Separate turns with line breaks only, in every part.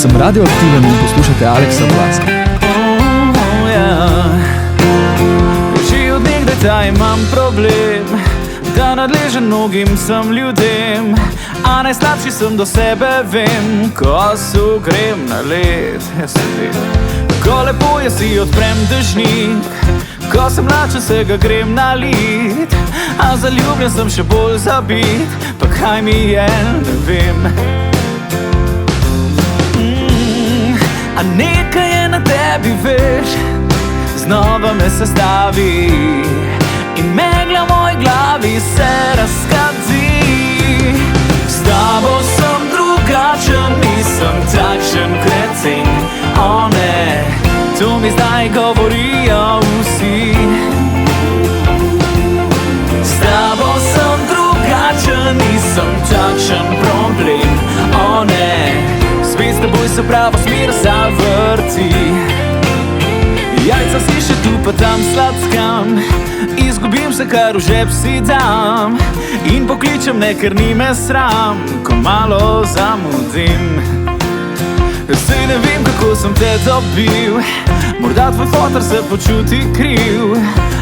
Sem radioaktiven in poslušate Aleksa Vlaska.
Že od nekdaj imam problem, da nadležen mnogim sem ljudem, a najslabši sem do sebe, vem, ko se grem na led. Ko lepo je si odprem dežnik, ko sem lačen se ga grem nalit, a zaljubljen sem še bolj zabit, pa kaj mi je, ne vem. A nekaj je na tebi, veš, znova me sestavi in megla v moji glavi se razkadi. S tabo sem drugačen, nisem takšen krecen. O ne, to mi zdaj govorijo vsi. S tabo sem drugačen, nisem takšen problem. O ne, spet s teboj se prava smer zavrti. Jajca si še tu pa tam slackam, izgubim se kar v žep si dam in pokličem ne, ker ni me sram, ko malo zamudim. Sej ne vem, kako sem te dobil, morda tvoj fotor se počuti kriv,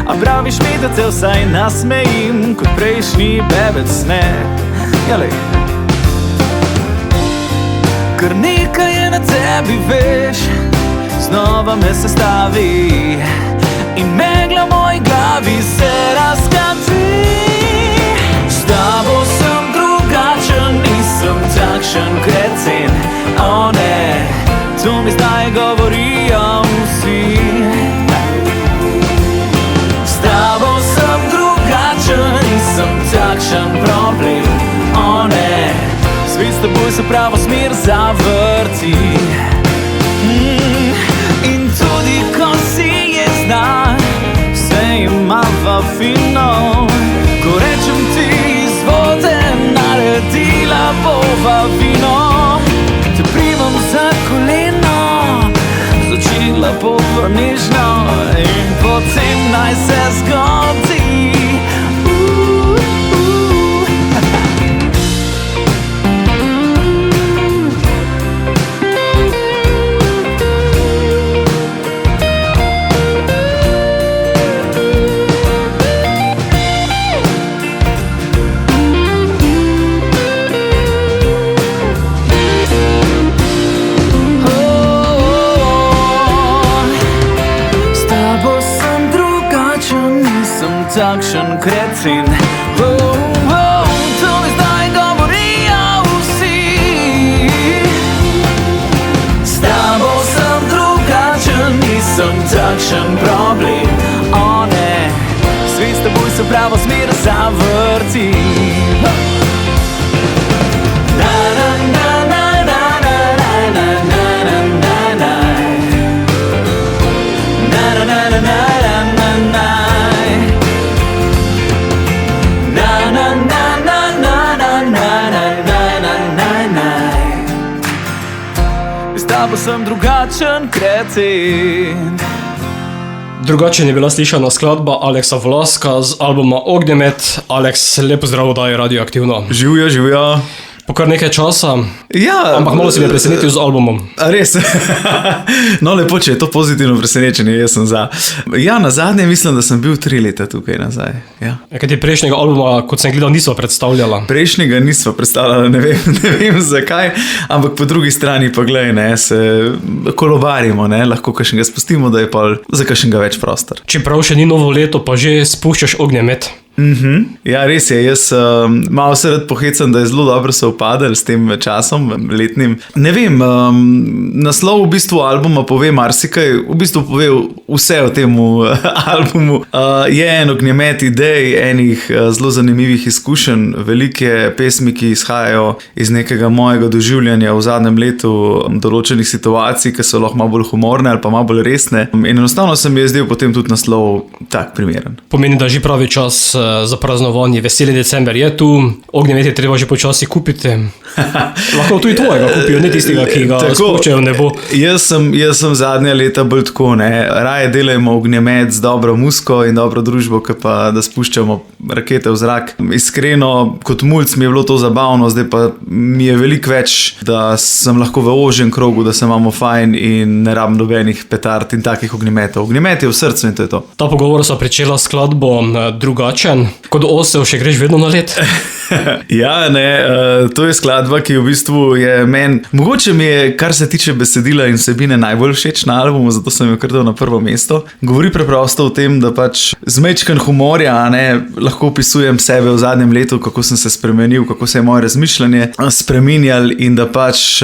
a praviš mi, da te vsaj nasmejim, kot prejšnji bebec ne. Jalej. Ker nekaj je na tebi, veš, znova me sestavi in megla v moji glavi se razkati. S tabo sem drugačen, nisem takšen krecen. O ne, to mi zdaj govorijo vsi. S tabo sem drugačen, nisem takšen problem. O ne, svet s teboj se pravo smer zavrti. In tudi ko si je znan, vse imava fino. Ko rečem ti iz vode naredila bova vino, te primam za koleno, začela bova nežno in potem naj se zgodi. Takšen krecen. To mi zdaj govorijo vsi. S tabo sem drugačen, nisem takšen problem. O ne, svet s teboj se pravo smer zavrti. Pa sem drugačen kreten.
Drugačen je bila slišana skladba Aleksa Vlaska z albuma Ognjemet. Aleks, lepo zdravo, da je radioaktivno.
Živjo, živjo.
Po kar nekaj časa,
ja,
ampak malo si me presenetil z albumom.
Res, no lepo, če je to pozitivno presenečenje, jaz sem za. Ja, na zadnje mislim, da sem bil 3 leta tukaj nazaj. Ja.
Kaj ti prejšnjega albuma, kot sem gledal, nisva predstavljala?
Prejšnjega nisva predstavljala, ne vem zakaj, ampak po drugi strani pa glej, ne, se kolobarimo, ne, lahko kakšnega spustimo, da je pa za kakšnega več prostor.
Čeprav še ni novo leto, pa že spuščaš Ognjemet.
Ja, res je, jaz malo se rad pohecam, da je zelo dobro se upadel s tem časom letnim. Ne vem, naslov v bistvu albuma pove marsikaj, v bistvu pove vse o tem albumu. Je en ognjemet idej, enih zelo zanimivih izkušenj, velike pesmi, ki izhajajo iz nekega mojega doživljanja v zadnjem letu, določenih situacij, ki so lahko malo bolj humorne ali pa malo bolj resne. In enostavno se mi je zdel potem tudi naslov tak primeren.
Pomeni, da že pravi čas za praznovanje. Veseli december je tu, ognjemet je treba že počasi kupiti. Lahko tudi tvojega kupijo, ne tistega, ki ga spuščajo v nebo.
Jaz sem zadnja leta bolj tako, ne. Raje delajmo ognjemet z dobro musko in dobro družbo, kot pa da spuščamo rakete v zrak. Iskreno, kot mulc mi je bilo to zabavno, zdaj pa mi je veliko več, da sem lahko v ožjem krogu, da se imamo fajn in ne rabim dobenih petard in takih ognjemetov. Ognjemet je v srcu in to je to.
Ta pogovor so pričela skladbo Drugačen. Kot osel še greš vedno na let?
Ja, ne, to je skladba, ki v bistvu je meni, mogoče mi je, kar se tiče besedila in vsebine, najbolj všeč na albumu, zato sem jo kar dal na prvo mesto. Govori preprosto o tem, da pač z majčken humorja, ne, lahko opisujem sebe v zadnjem letu, kako sem se spremenil, kako se je moje razmišljanje spreminjal in da pač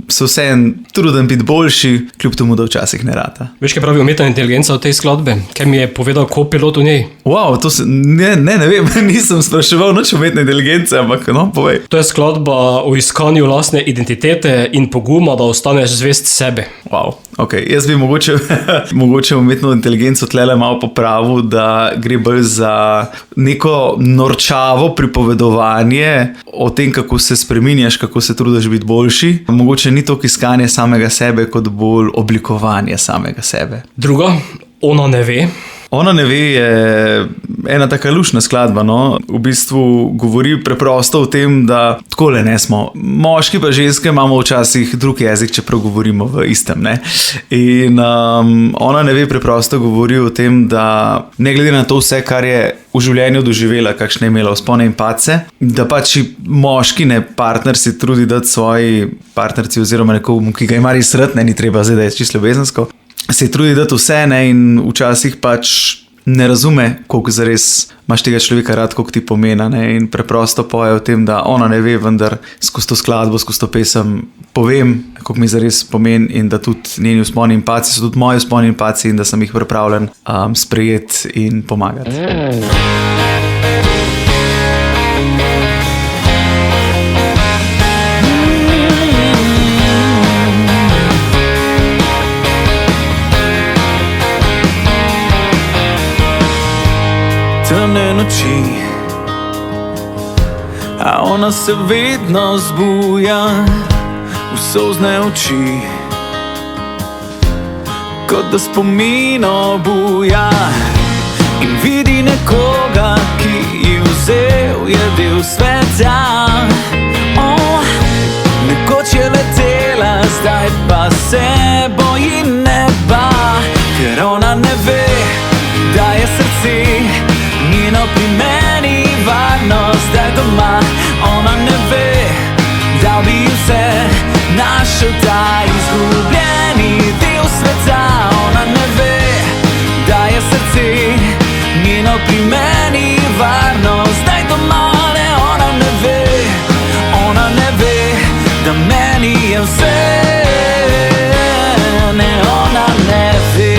se vseeno trudim biti boljši, kljub temu, da včasih ne rata.
Veš, kaj pravi umetna inteligenca v tej skladbi? Kaj mi je povedal kopilot v njej?
Wow, to se, ne vem, nisem spraševal nič umetne inteligence, ampak no, povej.
To je skladba o iskanju lastne identitete in poguma, da ostaneš zvest sebi.
Wow, ok, jaz bi mogoče umetno inteligenco tlele malo popravil, da gre bolj za neko norčavo pripovedovanje o tem, kako se spreminjaš, kako se trudiš biti boljši. Mogoče ni to iskanje samega sebe, kot bolj oblikovanje samega sebe.
Druga, Ona ne ve.
Ona ne ve je ena taka lušna skladba, no. V bistvu govori preprosto o tem, da takole ne smo. Moški pa ženske imamo včasih drug jezik, čeprav govorimo v istem, ne. In ona ne ve preprosto govori o tem, da ne glede na to vse, kar je v življenju doživela, kakšne je imela vzpone in padce, da pač moški, ne, partner si trudi dati svoji partnerci oziroma nekomu, ki ga ima res rad, ne, ni treba zdaj, da je čisto ljubezensko, se trudi dati vse, ne, in včasih pač ne razume, koliko zares imaš tega človeka rad, koliko ti pomena, ne, in preprosto poje o tem, da ona ne ve, vendar skozi to skladbo, skozi to pesem povem, koliko mi zares pomeni in da tudi njeni vzponi in padci so tudi moji vzponi in padci in da sem jih pripravljen sprejeti in pomagati.
Temne noči, a ona se vedno zbuja v solzne oči, kot da spomin obuja in vidi nekoga, ki ji vzel je del sveta. Nekoč je letela, zdaj pa se boji neba, ker ona ne ve, da je srce njeno pri meni varno zdaj doma. Ona ne ve, da bi vse našel ta izgubljeni del sveta. Ona ne ve, da je srce njeno pri meni varno zdaj doma. Ne, ona ne ve, da meni je vse. Ne, ona ne ve.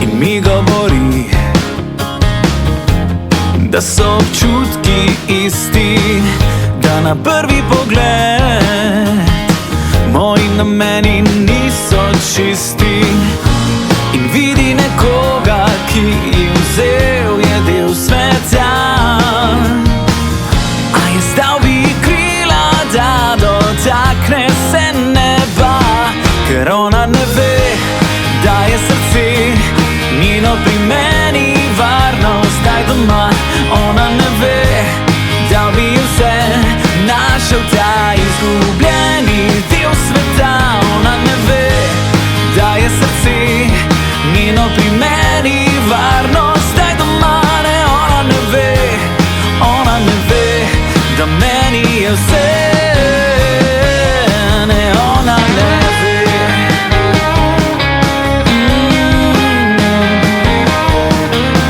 In mi govori, da so občutki isti, da na prvi pogled moji nameni niso čisti. In vidi nekoga, ki ji vzel je del sveta, a je zdal bi krila, da dotakne se neba, ker ona ne ve, da je srce njeno pri meni varno zdaj doma. Ona ne ve, da bi vse našel ta izgubljeni del sveta. Ona ne ve, da je srce njeno pri meni varno zdaj doma. Ne, ona ne ve, da meni je vse. Ne, ona ne ve.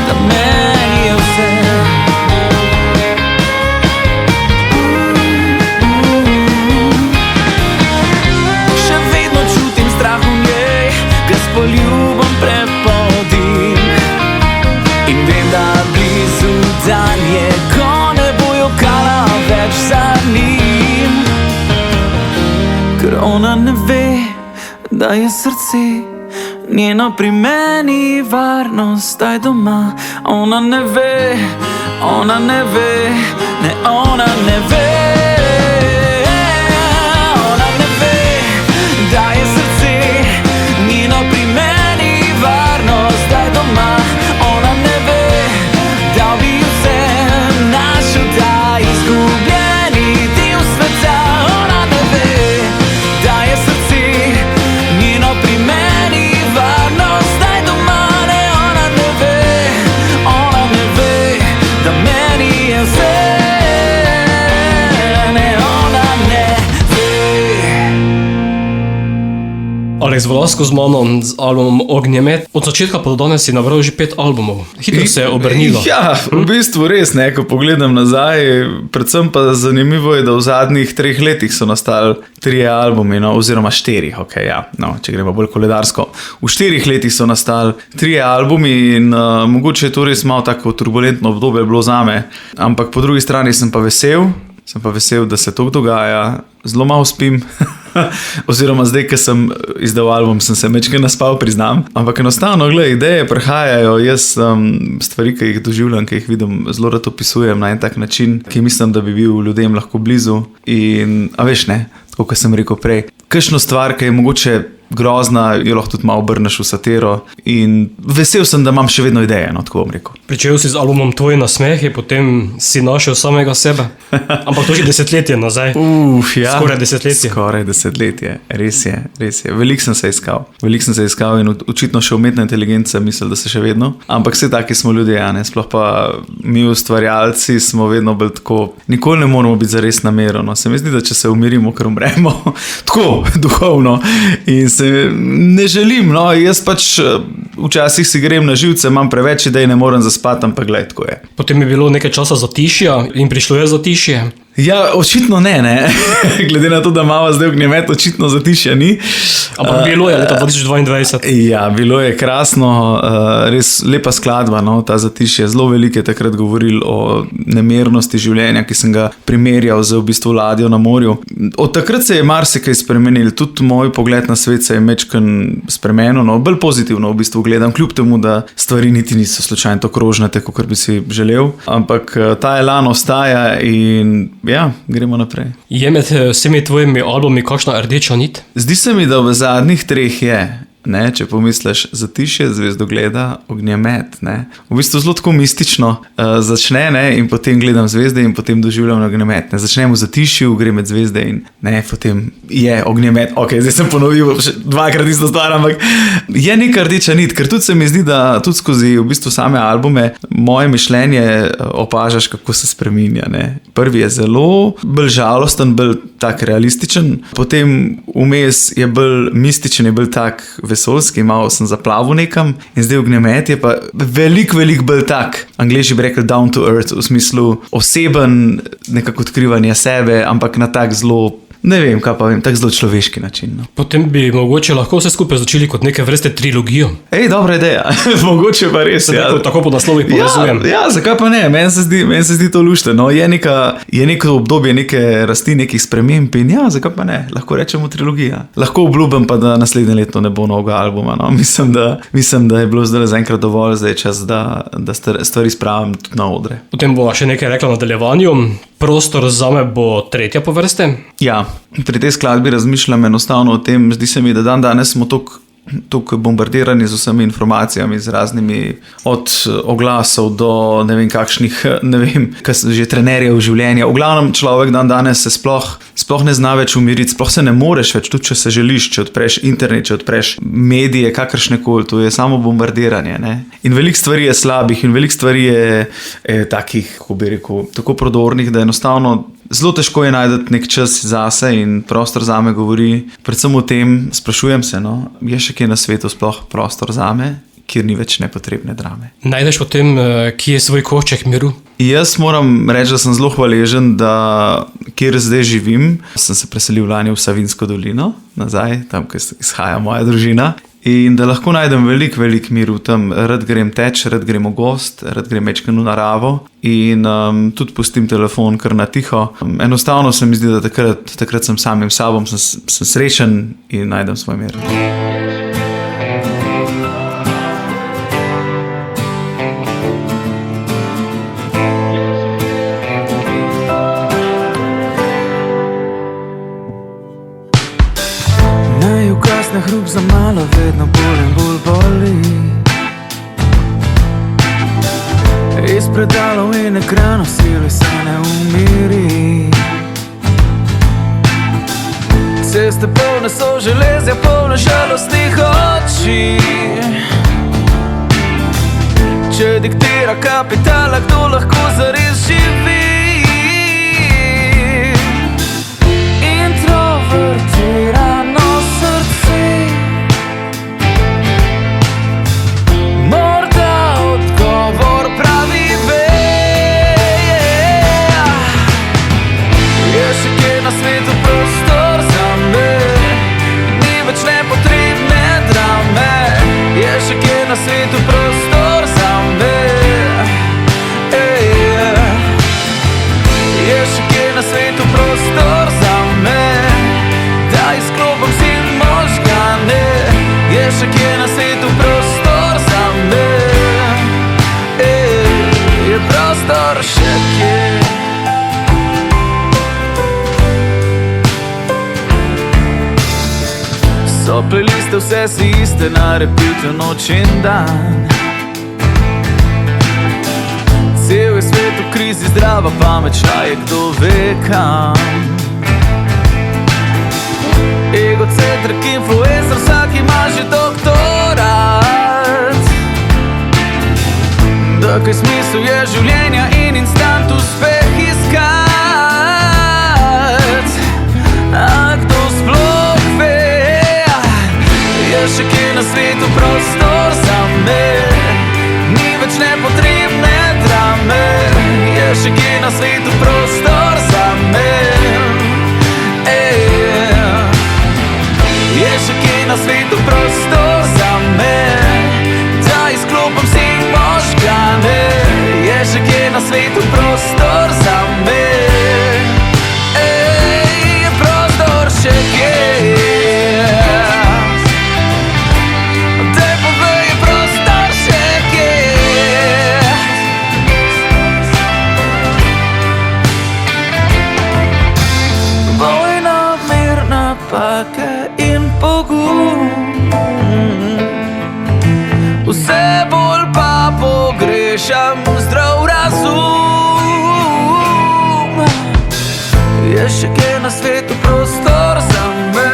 Da meni je vse. Še vedno čutim strah v njej, ga s poljubom prepodim. In vem, da blizu dan je, ko ne bojo da je srce njeno pri meni, varnost zdaj doma. Ona ne ve, ona ne ve, ne, ona ne ve. Ona ne ve, da je srce njeno pri meni, varnost zdaj doma. Ona ne ve, da bi vse našel ta izgubljeni del sveta. Ona ne ve, da je srce njeno pri meni, varnost zdaj doma. Ne, ona ne ve, da meni je vse. Ne, ona ne ve.
Alex Velasco z mano z albumom Ognjemet. Od začetka pa do danes si nabral že 5 albumov. Hitro se je obrnilo.
Ja, v bistvu res, ne, ko pogledam nazaj, predvsem pa zanimivo je, da v zadnjih 3 letih so nastali 3 albumi, no, oziroma 4, okay, ja, no, če gremo bolj koledarsko. V 4 letih so nastali 3 albumi in mogoče je to res malo tako turbulentno obdobje bilo zame, ampak po drugi strani sem pa vesel, da se to dogaja, zelo malo spim. Oziroma zdaj, ko sem izdal album, sem se majčkeno naspal, priznam. Ampak enostavno, glej, ideje prihajajo, jaz stvari, ki jih doživljam, ki jih vidim, zelo rad opisujem na en tak način, ki mislim, da bi bil ljudem lahko blizu. In, a veš ne, tako kot sem rekel prej, kakšno stvar, ki je mogoče grozna, jo lahko tudi malo obrneš v satiro. In vesel sem, da imam še vedno ideje, no, tako bom rekel.
Pričel si z albumom Tvoji nasmehi, potem si našel samega sebe. Ampak to že desetletje nazaj.
Ja.
Skoraj desetletje.
Skoraj desetletje, res je. Veliko sem se iskal in očitno še umetna inteligenca misli, da se še vedno. Ampak vse taki smo ljudje, ja, ne? Sploh pa mi ustvarjalci smo vedno bolj tako, nikoli ne moramo biti zares namerno. Se mi zdi, da če se umirimo, ker umremo, tako duhovno. In se ne želim, no, jaz pač včasih si grem na živce, imam preveč idej, ne morem zaspati, ampak gled, tako je.
Potem je bilo nekaj časa zatišja in prišlo je zatišje.
Ja, očitno ne. Glede na to, da imamo zdaj Ognjemet, očitno zatišja ni.
Ampak bilo je leta 2022.
Ja, bilo je krasno, res lepa skladba, no, ta zatišje. Zelo veliko je takrat govoril o nemernosti življenja, ki sem ga primerjal z v bistvu ladjo na morju. Od takrat se je marsikaj spremenil, tudi moj pogled na svet se je majčkeno spremenil, no, bolj pozitivno v bistvu gledam, kljub temu, da stvari niti niso slučajno tako rožnate, kot bi si želel. Ampak ta elan ostaja in ja, gremo naprej.
Je med vsemi tvojimi albumi kakšna rdeča nit?
Zdi se mi, da v zadnjih 3 je. Ne, če pomisliš, zatišje, zvezdogleda, Ognjemet, ne. V bistvu zelo tako mistično začne, ne, in potem gledam zvezde in potem doživljam Ognjemet. Ne. Začnem v zatišju, grem med zvezde in ne, potem je Ognjemet. Ok, zdaj sem ponovil še 2-krat isto stvar, ampak je neka rdeča nit, ker tudi se mi zdi, da tudi skozi v bistvu same albume moje mišljenje opažaš, kako se spreminja, ne. Prvi je zelo bolj žalosten, bolj tak realističen, potem vmes je bolj mističen, je bolj tak vesoljski, malo sem zaplavil nekam in zdaj Ognjemet je pa veliko bolj tak. Angleži bi rekli down to earth, v smislu oseben, nekako odkrivanje sebe, ampak na tak zelo, ne vem, kaj pa vem, tak zelo človeški način. No.
Potem bi mogoče lahko vse skupaj začeli kot neke vrste trilogijo.
Dobra ideja, mogoče pa res.
Ja. Tako po naslovih povezujem.
Ja, zakaj pa ne, meni se zdi to luštno. Je neko obdobje neke rasti, nekih sprememb in ja, zakaj pa ne, lahko rečemo trilogija. Lahko obljubim pa, da naslednje leto ne bo novega albuma. No. Mislim, da je bilo zdaj zaenkrat dovolj, zdaj čas, da stvari spravim tudi na odre. Potem
bo še nekaj rekla v nadaljevanju. Prostor zame bo 3. po vrste.
Ja, pri tej skladbi razmišljam enostavno o tem, zdi se mi, da danes smo toliko bombardirani z vsemi informacijami, z raznimi od oglasov do ne vem kakšnih, ne vem, že trenerjev življenja. V glavnem človek danes se sploh ne zna več umiriti, sploh se ne moreš več, tudi če se želiš, če odpreš internet, če odpreš medije, kakršnekoli, to je samo bombardiranje. Ne? In veliko stvari je slabih in veliko stvari je takih, kako bi rekel, tako prodornih, da enostavno zelo težko je najti nek čas zase in prostor zame govori. Predvsem o tem sprašujem se, no, je še kje na svetu sploh prostor zame, kjer ni več nepotrebne drame.
Najdeš potem, kje je svoj košček miru?
Jaz moram reči, da sem zelo hvaležen, da kjer zdaj živim, sem se preselil lani v Savinjsko dolino, nazaj, tam, kjer izhaja moja družina. in da lahko najdem velik mir v tem. Rad grem teč, rad grem v gost, rad grem večkrat v naravo in tudi pustim telefon kar na tiho. Enostavno se mi zdi, da takrat sem samim sabom, sem srečen in najdem svoj mir.
Na hrup za malo, vedno bolj in bolj boli. Iz predalov in ekranov sile se ne umiri. Ceste polne so železja, polne žalostnih oči. Če diktira kapitala, kdo lahko zares živi? Introvertirano na svetu prostor za me. Je še kje na svetu prostor za me, da izklopim si možgane. Je še kje na svetu prostor za me. Je prostor še kje. So playliste vse si iste, na repeatu noč in dan. Cel je svet v krizi, zdrava pamet šla je kdo ve kam. Egocentrik, influencer, vsak ima že doktorat. Da kaj smisel je življenja in instant uspeh iskat. A kdo sploh ve? Je še kje na svetu prostor za me, ni več nepotrebne drame. Je še kje na svetu prostor za me. Je še kje na svetu prostor za me, da izklopim si možgane. Je še kje na svetu prostor za me. Je prostor še kje. In pogum, vse bolj pa pogrešam zdrav razum. Je še kje na svetu prostor za me?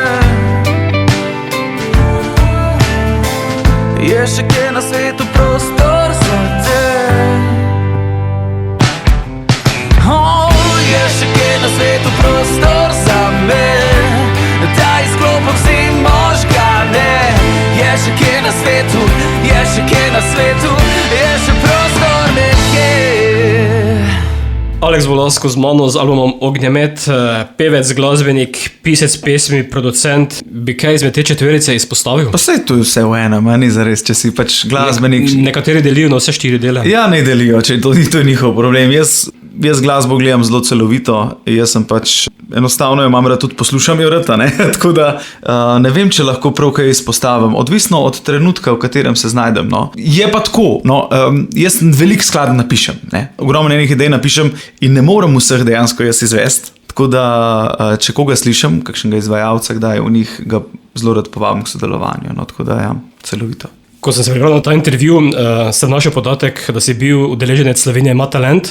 Je še kje na svetu prostor za te? Je še kje na svetu prostor za me, da izklopim si možgane. Je še kje na svetu, je še kje na svetu, je še prostor nekje.
Alex Velasco z mano z albumom Ognjemet, pevec, glasbenik, pisec pesmi, producent. Bi kaj izmed te četverice izpostavil?
Pa saj to je vse v enem, ni zares, če si pač glasbenik.
Nekateri delijo na vse 4 dele.
Ja, ne delijo, če to je njihov problem. Jaz glasbo gledam zelo celovito, jaz sem pač enostavno jo imam rad, tudi poslušam jo rad, ne? Tako da ne vem, če lahko prav kaj izpostavim, odvisno od trenutka, v katerem se znajdem, no. Je pa tako, no, jaz veliko skladb napišem, ne? Ogromno enih idej napišem in ne morem vseh dejansko jaz izvesti, tako da če koga slišim, kakšnega izvajalca, kdaj v njih ga zelo rad povabim k sodelovanju, no, tako da ja, celovito.
Ko sem se pripravljal na ta intervju, sem našel podatek, da si bil udeleženec Slovenija ima talent,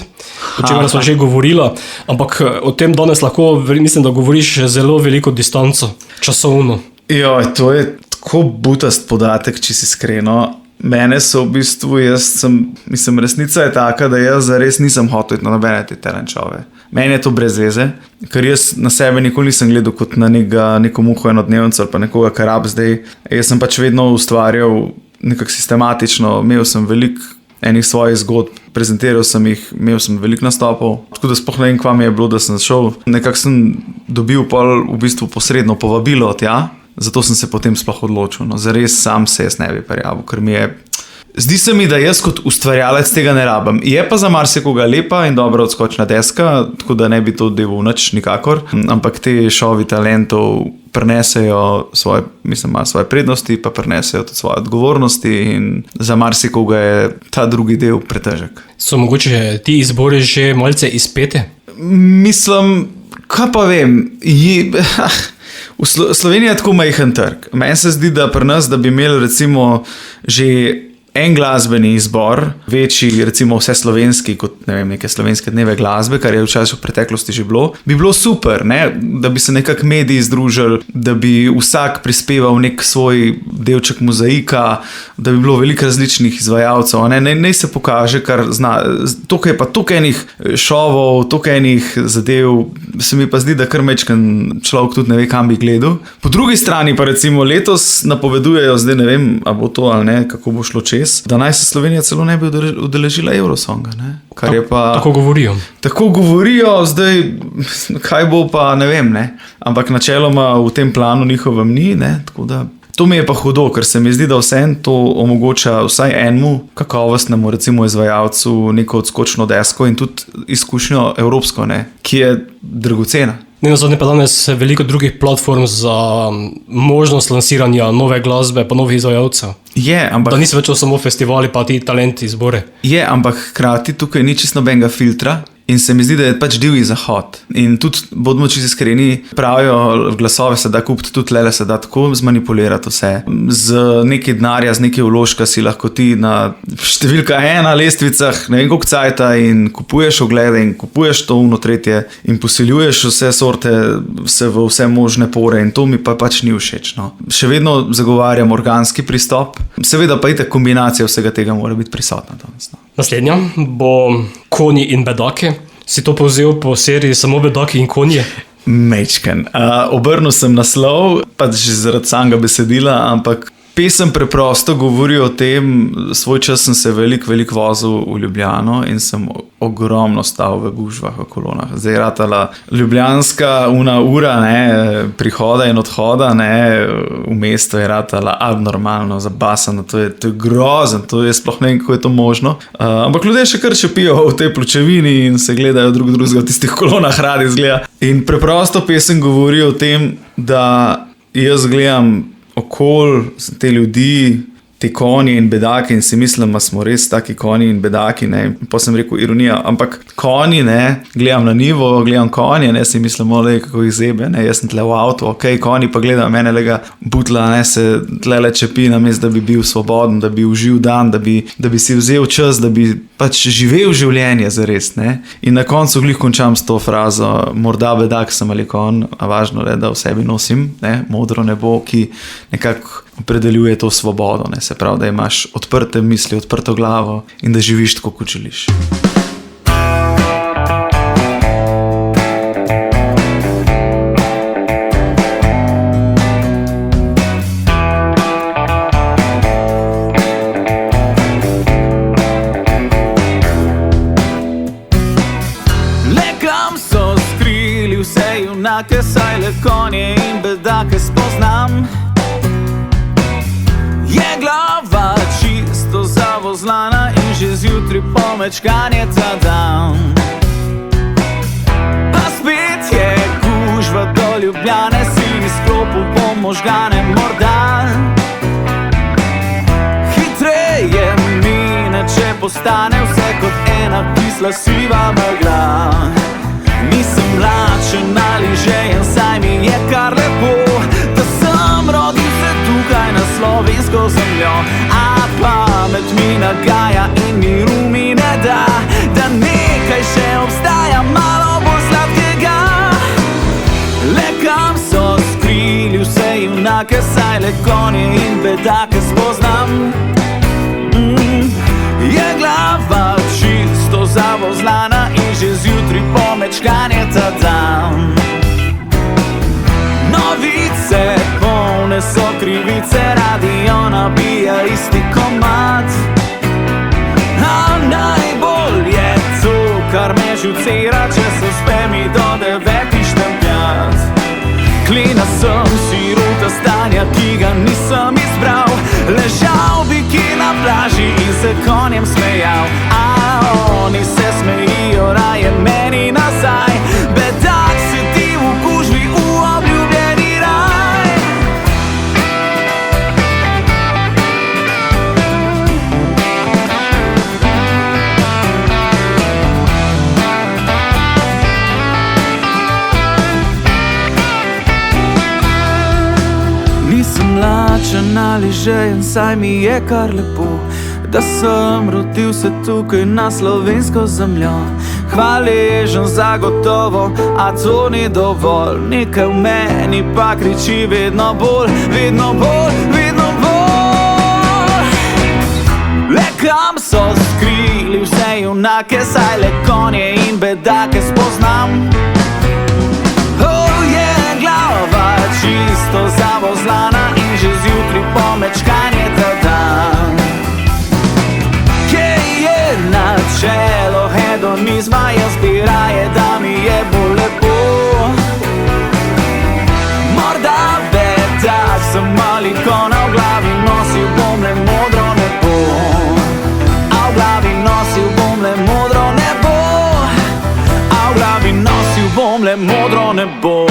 o čemer smo že govorila, ampak o tem danes lahko, mislim, da govoriš zelo veliko distanco, časovno.
Joj, to je tako butast podatek, če si iskreno. Mene so v bistvu, resnica je taka, da jaz zares nisem hotel na nobene te talentšove. Meni je to brez veze, ker jaz na sebe nikoli nisem gledal kot na neko muho enodnevnico ali pa nekoga, kar rab zdaj. Jaz sem pač vedno ustvarjal nekako sistematično, imel sem veliko enih svojih zgodb, prezentiral sem jih, imel sem veliko nastopov, tako da sploh ne vem, kva mi je bilo, da sem šel. Nekako sem dobil pol v bistvu posredno povabilo tja Zato sem se potem sploh odločil. No, zares sam se jaz ne bi prijavil, ker mi je... Zdi se mi, da jaz kot ustvarjalec tega ne rabim. Je pa za marsikoga lepa in dobra odskočna deska, tako da ne bi to delal nič nikakor, ampak te šovi talentov prinesejo svoje, mislim, ima svoje prednosti, pa prinesejo tudi svoje odgovornosti in za marsikoga je ta drugi del pretežek.
So mogoče ti izbori že malce izpete?
Mislim, kaj pa vem, Slovenija je tako majhen trg. Meni se zdi, da pri nas, da bi imeli recimo že en glasbeni izbor, večji, recimo vse slovenski, kot ne vem, neke slovenske dneve glasbe, kar je včasih v preteklosti že bilo, bi bilo super, ne? Da bi se nekako mediji združili, da bi vsak prispeval nek svoj delček mozaika, da bi bilo veliko različnih izvajalcev, ne se pokaže, kar zna. Tukaj je pa toliko enih šovov, toliko enih zadev, se mi pa zdi, da kar mečken človek tudi ne ve, kam bi gledal. Po drugi strani pa recimo letos napovedujejo, zdaj ne vem, a bo to ali ne, kako bo šlo čez, da naj se Slovenija celo ne bi udeležila Eurosonga, ne? Kar je pa...
Tako govorijo.
Tako govorijo, zdaj kaj bo pa ne vem, ne? Ampak načeloma v tem planu njihovem ni, ne? Tako da to mi je pa hudo, ker se mi zdi, da vsem to omogoča vsaj enemu kakovostnemu recimo izvajalcu neko odskočno desko in tudi izkušnjo evropsko, ne? Ki je dragocena.
Nenazadnje pa danes veliko drugih platform za možnost lansiranja nove glasbe pa novih izvajalcev.
Je, ampak...
Da niso več samo festivali pa ti talenti izbore.
Je, ampak hkrati tukaj ni čisto nobenega filtra in se mi zdi, da je pač divji zahod. In tudi, bodimo čisto iskreni, pravijo, glasove se da kupiti, tudi lele se da tako zmanipulirati vse. Z nekaj denarja, z nekaj vložka si lahko ti na številka 1 lestvicah, ne vem koliko cajta in kupuješ oglede in kupuješ to uno tretje in posiljuješ vse sorte v vse možne pore in to mi pa pač ni všeč. No. Še vedno zagovarjam organski pristop, seveda pa itak kombinacija vsega tega mora biti prisotna danes. No.
Naslednja bo Konji in bedaki. Si to povzel po seriji Samo bedaki in konje?
Mečken. Obrnil sem naslov, pač zaradi samega besedila, ampak pesem preprosto govori o tem, svoj čas sem se veliko vozil v Ljubljano in sem ogromno stal v gužvah, v kolonah. Zdaj je ratala ljubljanska ura, ne, prihoda in odhoda, ne, v mesto je ratala abnormalno, zabasano, to je grozen, to je sploh ne vem, kako je to možno. Ampak ljudje še kar čepijo v tej pločevini in se gledajo drugega v tistih kolonah radi izgleda. In preprosto pesem govori o tem, da jaz gledam okoli te ljudi, te konji in bedaki in si mislim, da smo res taki konji in bedaki, ne, pa sem rekel ironija, ampak konji, ne, gledam na nivo, gledam konje, ne, si mislim, olej, kako jih zebe, ne, jaz sem tle v avtu, okej, konji pa gledam mene lega butla, ne, se tle čepi namesto, da bi bil svoboden, da bi uživ dan, da bi si vzel čas, da bi pač živel življenje zares, ne, in na koncu glih končam s to frazo, morda bedak sem ali kon, a važno je, da v sebi nosim, ne, modro nebo, ki nekako opredeljuje to svobodo, ne, se pravi, da imaš odprte misli, odprto glavo in da živiš tako, kot želiš.
Nekam so skrili vse junake, saj le konje in bedake spoznam. Je glava čisto zavozlana in že zjutri pomečkanje ta dan. Pa spet je gužva do Ljubljane, si izklopil bom možgane morda. Hitreje mine, če postane vse kot ena kisla siva megla. Nisem lačen ali žejen, saj mi je kar lepo, da sem rodil se tukaj na slovensko zemljo. A pamet mi nagaja in miru mi ne da, da nekaj še obstaja malo bolj sladkega. Le kam so skrili vse junake, saj le konje in bedake spoznam. Je glava čisto zavozlana in že zjutri pomečkanje ta dan. Novice polne so krivice, radio nabija isti komad. A najbolj je to, kar me žucira, če se uspe mi do 9 štempljat. Jeklina sem, sirota stanja, ki ga nisem izbral. Ležal bi ki na plaži in se konjem smejal, a oni se smejijo raje meni nazaj. Bedak si ti v gužvi v obljubljeni raj. Nisem lačen ali žejen, saj mi je kar lepo, da sem rodil se tukaj na slovensko zemljo. Hvaležen zagotovo, a to ni dovolj. Nekaj v meni pa kriči vedno bolj, vedno bolj, vedno bolj. Le kam so skrili vse junake, saj le konje in bedake spoznam. Glava čisto zavozlana in že zjutri pomečkanje ta dan. Kje je načelo hedonizma, jaz bi raje, da mi je bolj lepo. Morda bedak sem ali kona, v glavi nosil bom le modro nebo. A v glavi nosil bom le modro nebo. A v glavi nosil bom le modro nebo.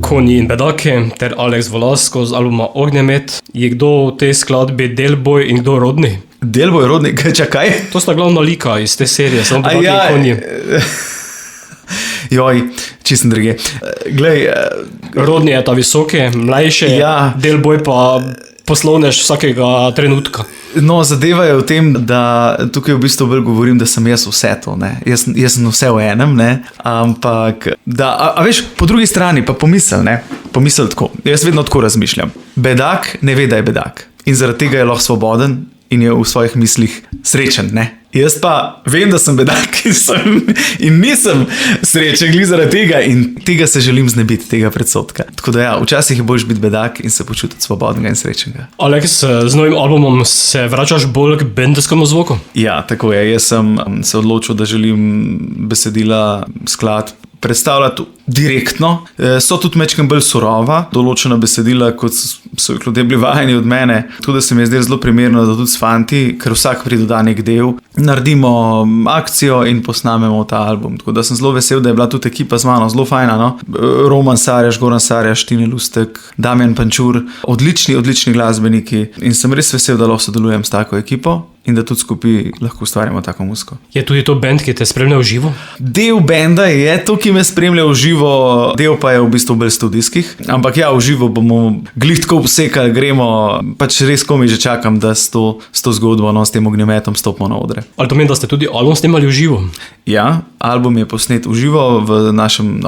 Konji in bedake ter Alex Velasco z albuma Ognjemet. Je kdo v tej skladbi Delboj in kdo Rodni?
Delboj, Rodni, čakaj.
To sta glavna lika iz te serije, samo bedake in konji.
Joj, čisto druge. Glej,
Rodni je ta visoke, mlajše,
Ja.
Delboj pa poslovnež vsakega trenutka.
no, zadeva je v tem, da tukaj v bistvu bolj govorim, da sem jaz vse to, ne. Jaz sem vse v enem, ne. Ampak, a veš, po drugi strani pa pomisel, ne. Pomisel tako, jaz vedno tako razmišljam. Bedak ne ve, da je bedak. In zaradi tega je lahko svoboden in je v svojih mislih srečen, ne. Jaz pa vem, da sem bedak in nisem srečen glih zaradi tega in tega se želim znebiti, tega predsodka. Tako da ja, včasih je boljš biti bedak in se počutiti svobodnega in srečnega.
Alex, z novim albumom se vračaš bolj k bendovskemu zvoku?
Ja, tako je. Jaz sem se odločil, da želim besedila, skladb predstavljati direktno. So tudi mečkem bolj surova, določena besedila, kot so jih ljudje bili vajeni od mene. Tako da se mi je zdelo zelo primerno, da tudi s fanti, ker vsak pridoda nek del, naredimo akcijo in posnamemo ta album. Tako da sem zelo vesel, da je bila tudi ekipa z mano zelo fajna, no. Roman Sarjaš, Goran Sarjaš, Tine Lustek, Damjan Pančur, odlični glasbeniki in sem res vesel, da lahko sodelujem s tako ekipo in da tudi skupaj lahko ustvarjamo tako muziko.
Je tudi to bend, ki te spremlja v živo?
Del benda je to, ki me spremlja v živo, del pa je v bistvu bolj studijskih. Ampak ja, v živo bomo glih tako obsekali, gremo, pač res komaj že čakam, da s to zgodbo, no, s tem ognjemetom stopimo na odre.
Ali to meni, da ste tudi album snemali v živo?
Ja, album je posnet v živo v našem,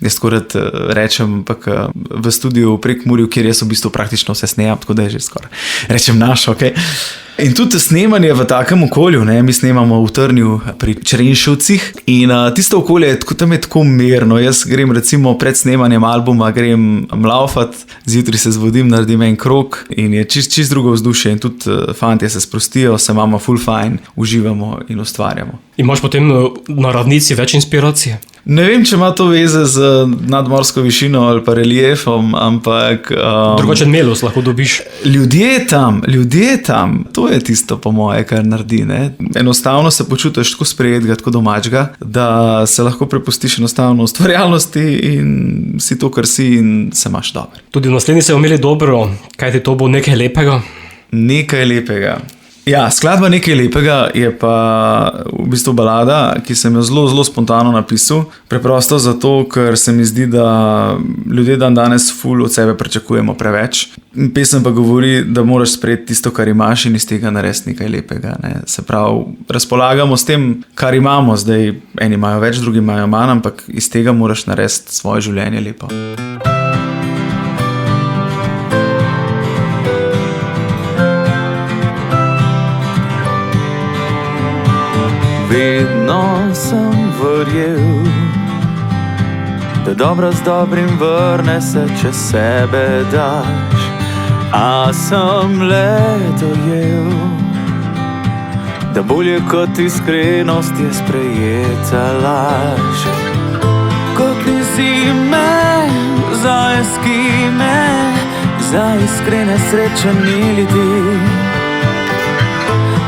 jaz tako rad rečem, ampak v studiu v Prekmurju, kjer jaz v bistvu praktično vse snemam, tako da je že skoraj rečem naš, ok. In tudi snemanje v takem okolju, ne, mi snemamo v Trnju pri Črenšovcih in tisto okolje je tam je tako mirno. Jaz grem recimo pred snemanjem albuma, grem mlaufat, zjutraj se zbudim, naredim en krog in je čist drugo vzdušje in tudi fantje se sprostijo, se imamo full fajn, uživamo in ustvarjamo.
Imaš potem na ravnici več inspiracije?
Ne vem, če ima to veze z nadmorsko višino ali pa reliefom, ampak
Drugačen melos lahko dobiš.
Ljudje tam, to je tisto po moje, kar naredi, ne. Enostavno se počutiš tako sprejetega, tako domačega, da se lahko prepustiš enostavno ustvarjalnosti in si to, kar si in se imaš dobro.
Tudi v naslednji se imeli dobro, kaj ti to bo nekaj lepega?
Nekaj lepega. Ja, skladba Nekaj lepega je pa v bistvu balada, ki sem jo zelo spontano napisal. Preprosto zato, ker se mi zdi, da ljudje danes ful od sebe pričakujemo preveč. Pesem pa govori, da moraš sprejeti tisto, kar imaš in iz tega narediti nekaj lepega, ne. Se pravi, razpolagamo s tem, kar imamo. Zdaj, eni imajo več, drugi imajo manj, ampak iz tega moraš narediti svoje življenje lepo.
Vedno sem verjel, da dobro z dobrim vrne se, če sebe daš. A sem le dojel, da bolje kot iskrenost je sprejeta laž. za iskrene sreče ni ljudi.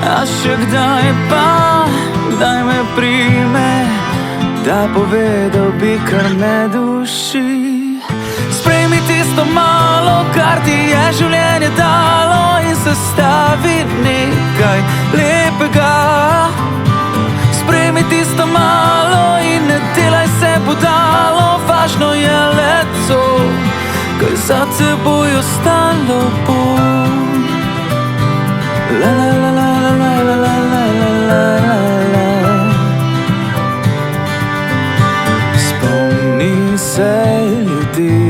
A še kdaj pa, kdaj me prime, da povedal bi, kar me duši. Sprejmi tisto malo, kar ti je življenje dalo, in sestavi nekaj lepega. Sprejmi tisto malo in ne delaj se budalo, važno je le to, kaj za teboj ostalo bo. La la la la la la la la la la la. Spomni se ljudi,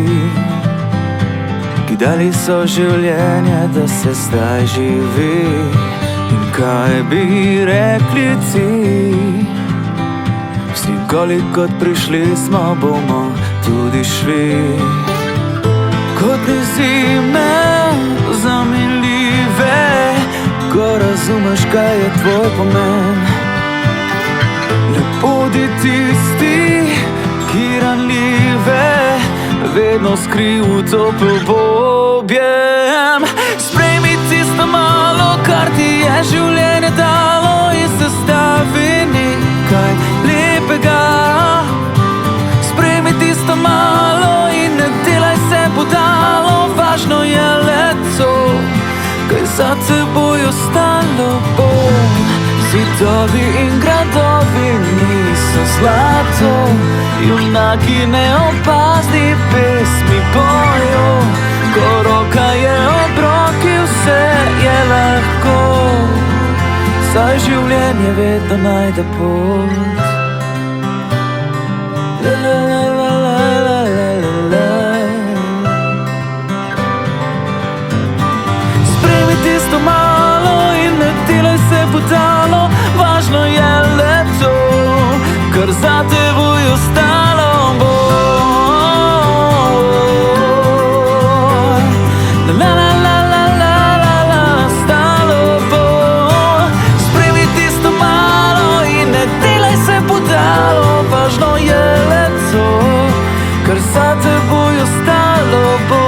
ki dali so življenje, da se zdaj živi. In kaj bi rekli ti? Vsi goli kot prišli smo, bomo tudi šli. Kot ne zime zaminljive, ko razumeš, kaj je tvoj pomen. Ne bodi tisti, ki ranljive vedno skriv topel objem. Sprejmi tisto malo, kar ti je življenje dalo, in sestavi nekaj lepega. Sprejmi tisto malo in ne delaj se budalo, važno je le to, kaj za teboj ostalo bo. Zidovi in gradovi niso zlato, junaki neopazni pesmi pojo. Ko roka je ob roki, vse je lahko, saj življenje vedno najde pot. La la la la la la la la. Sprejmi tisto malo in ne delaj se budalo, važno je le to, kar za teboj ostalo bo. La la la la la la la, ostalo bo. Sprejmi tisto malo in ne delaj se budalo, važno je le to, kar za teboj ostalo bo.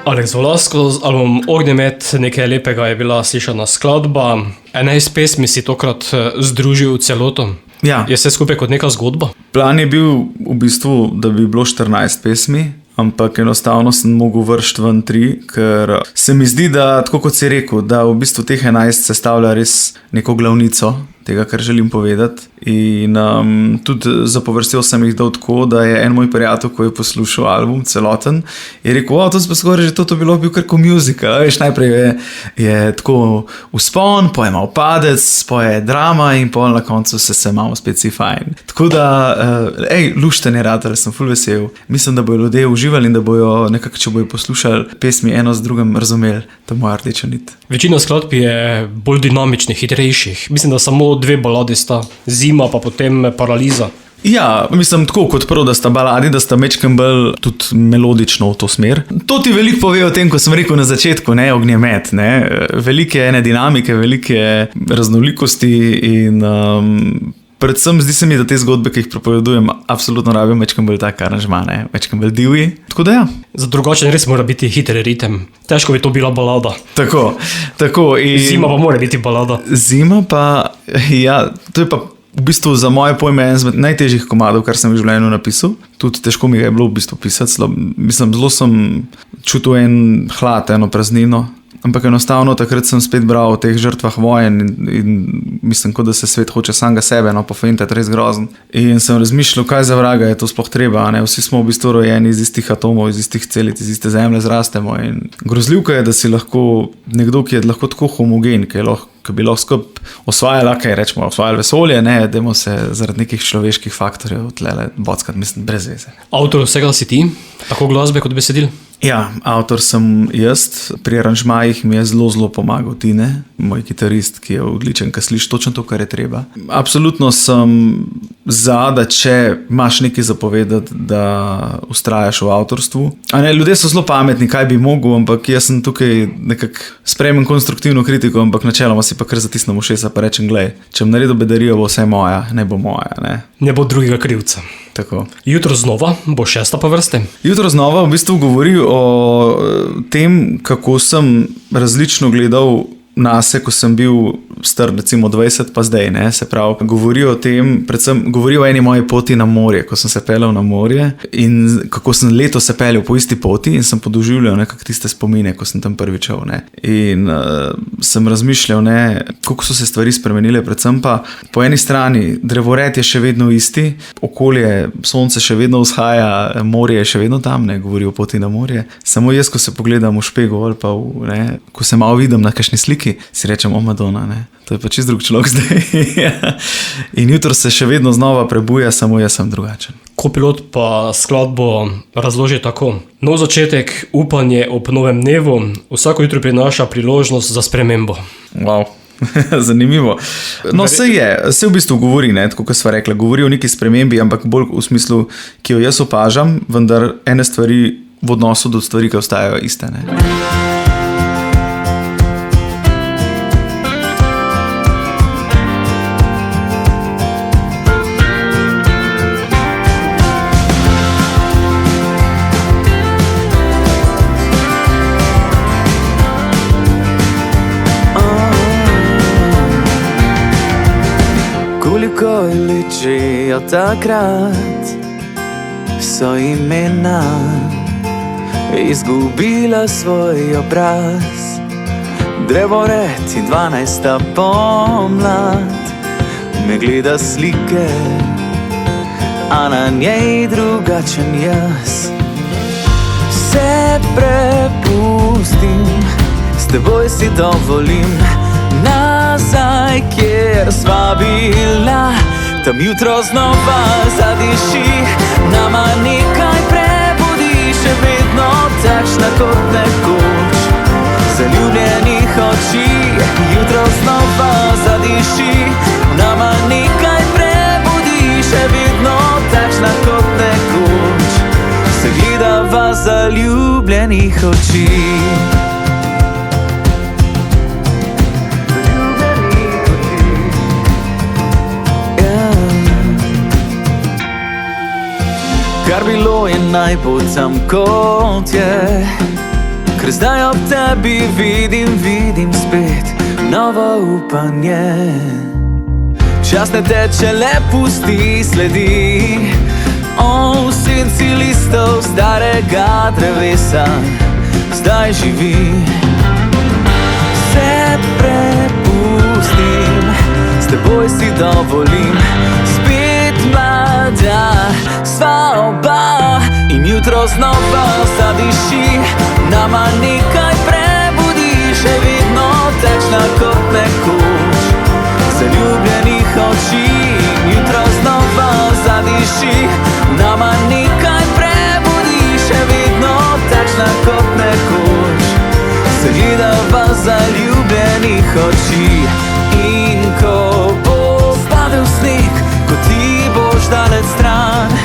Alex Vlasko z albumom Ognjemet, nekaj lepega je bila slišana skladba. 11 pesmi si tokrat združil v celoto.
Ja.
Je vse skupaj kot neka zgodba?
Plan je bil v bistvu, da bi bilo 14 pesmi, ampak enostavno sem mogel vršiti ven 3, ker se mi zdi, da, tako kot si rekel, da v bistvu teh 11 sestavlja res neko glavnico tega, kar želim povedati. In tudi zapovrstjo sem jih dal tako, da je en moj prijatelj, ko je poslušal album celoten, je rekel, to sem pa skoraj že to bilo bil kar ko musical. Veš, najprej je tako vzpon, poje malo padec, poje drama in pol na koncu se malo spet si fajn. Tako da, lušten je rad, sem ful vesel. Mislim, da bojo ljudje uživali in da bojo nekako, če bojo poslušali pesmi eno z drugim, razumeli, to je moja rdeča nit.
Večina skladb je bolj dinamičnih, hitrejših. Mislim, da samo 2 baladi sta, Zima pa potem Paraliza.
Ja, mislim tako kot prvo, da sta baladi, da sta mečkem bolj tudi melodično v to smer. To ti veliko pove o tem, ko sem rekel na začetku, ne, Ognjemet, ne. Velike ene dinamike, velike raznolikosti in predvsem zdi se mi, da te zgodbe, ki jih propovedujem, absolutno rabijo mečkem bolj tak aranžma, ne, mečkem bolj divji. Tako da ja.
Za drugačen res mora biti hiter ritem. Težko bi to bila balada.
Tako. In
Zima pa mora biti balada.
Zima pa, ja, to je pa v bistvu za moje pojme en izmed najtežjih komadov, kar sem v življenju napisal. Tudi težko mi ga je bilo v bistvu pisati. Zelo sem čutil en hlad, eno praznino. Ampak enostavno takrat sem spet bral o teh žrtvah vojen in mislim, kot da se svet hoče samega sebe, pofintati, res grozen. In sem razmišljal, kaj za vraga je to sploh treba, ne? Vsi smo v bistvu rojeni iz istih atomov, iz istih celic, iz iste zemlje zrastemo. In grozljivka je, da si lahko nekdo, ki je lahko tako homogen, ki bi lahko skup osvajali, kaj rečemo, osvajali vesolje, ne, dajmo se zaradi nekih človeških faktorjev tlele bockati, mislim, brez veze.
Avtor vsega si ti, tako glasbe kot besedil?
Ja, avtor sem jaz, pri aranžmajih mi je zelo pomagal Tine, moj kitarist, ki je odličen, ki sliši točno to, kar je treba. Absolutno sem da če imaš nekaj zapovedati, da ustrajaš v avtorstvu. A ne, ljudje so zelo pametni, kaj bi mogel, ampak jaz sem tukaj nekako sprejemem konstruktivno kritiko, ampak načeloma si pa kar zatisnem ušesa pa rečem, glej, če bom naredil bedarijo, bo vse moja, ne bo moja, ne.
Ne bo drugega krivca.
Tako.
Jutro znova bo 6. po vrsti.
Jutro znova v bistvu govori o tem, kako sem različno gledal nase, ko sem bil star recimo 20 pa zdaj, ne, se pravi, govori o tem, predvsem govori o eni moji poti na morje, ko sem se peljal na morje in kako sem leto se peljal po isti poti in sem podoživljal nekako tiste spomine, ko sem tam prvič šel, ne. In sem razmišljal, ne, kako so se stvari spremenile, predvsem pa po eni strani drevored je še vedno isti, okolje, sonce še vedno vzhaja, morje je še vedno tam, ne, govori o poti na morje, samo jaz, ko se pogledam v špegel ali pa ne, ko se malo vidim na kakšni sliki, si rečem, o Madonna, ne. To je pa čist drug človek zdaj. In jutro se še vedno znova prebuja, samo jaz sem drugačen.
Kopilot pa skladbo razloži tako. Nov začetek, upanje ob novem dnevu, vsako jutro prinaša priložnost za spremembo.
Wow. Zanimivo. No, se v bistvu govori, ne, tako kot sva rekla, govori o neki spremembi, ampak bolj v smislu, ki jo jaz opažam, vendar ene stvari v odnosu do stvari, ki ostajajo iste, ne.
Koliko ličijo takrat, so imena izgubila svoj obraz. Drevored in 12. pomlad me gleda slike, a na njej drugačen jaz. Se prepustim, s teboj si dovolim nazaj, kjer sva bila. Tam jutro znova zadiši, nama nekaj prebudi, še vedno takšna kot nekoč, zaljubljenih oči. Jutro znova zadiši, nama nekaj prebudi, še vedno takšna kot nekoč, se gledava zaljubljenih oči. Kar bilo je naj bo tam kot je, ker zdaj ob tebi vidim spet novo upanje. Čas ne teče, le pusti sledi, v senci listov starega drevesa zdaj živi. Se prepustim, s teboj si dovolim, spet mlada sva oba. In jutro znova zadiši, nama nekaj prebudi, še vedno takšna kot nekoč, zaljubljenih oči. Jutro znova zadiši, nama nekaj prebudi, še vedno takšna kot nekoč, se gledava zaljubljenih oči. In ko bo padel sneg, ko ti boš daleč stran,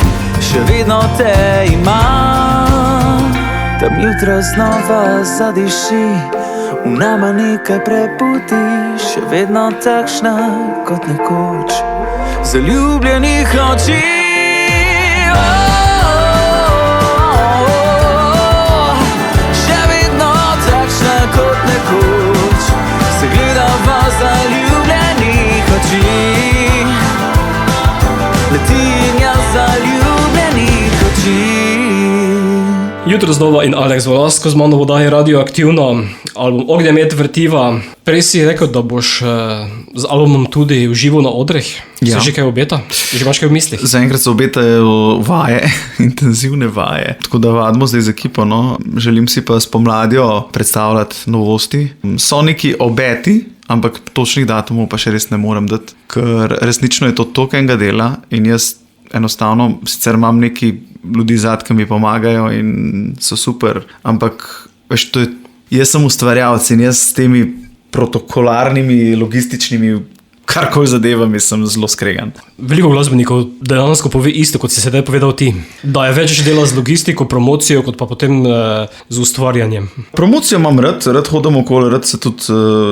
še vedno te imam. Tam jutro znova zadiši, v nama nekaj prebudi, še vedno takšna kot nekoč, zaljubljenih oči. Še vedno takšna kot nekoč, se gledava zaljubljenih oči. Letim jaz zaljubljenih oči.
Jutro znova in Alex Velasco z mano v oddaji Radioaktivno, album Ognjemet vrtiva. Prej si rekel, da boš z albumom tudi užival na odreh.
Ja.
Se že kaj obeta? Že imaš kaj v mislih?
Zaenkrat se obetajo vaje, intenzivne vaje, tako da vadimo zdaj z ekipo, no. Želim si pa spomladjo predstavljati novosti. So neki obeti, ampak točnih datumov pa še res ne morem dati, ker resnično je to toliko enega dela in jaz enostavno, sicer imam neki ljudi zad, ki mi pomagajo in so super, ampak veš, to je, jaz sem ustvarjalec in jaz s temi protokolarnimi, logističnimi karkoli zadeva, sem zelo skregan.
Veliko glasbenikov dejansko pove isto, kot si sedaj povedal ti. Da je več dela z logistiko, promocijo, kot pa potem z ustvarjanjem.
Promocijo imam rad hodim okoli, rad se tudi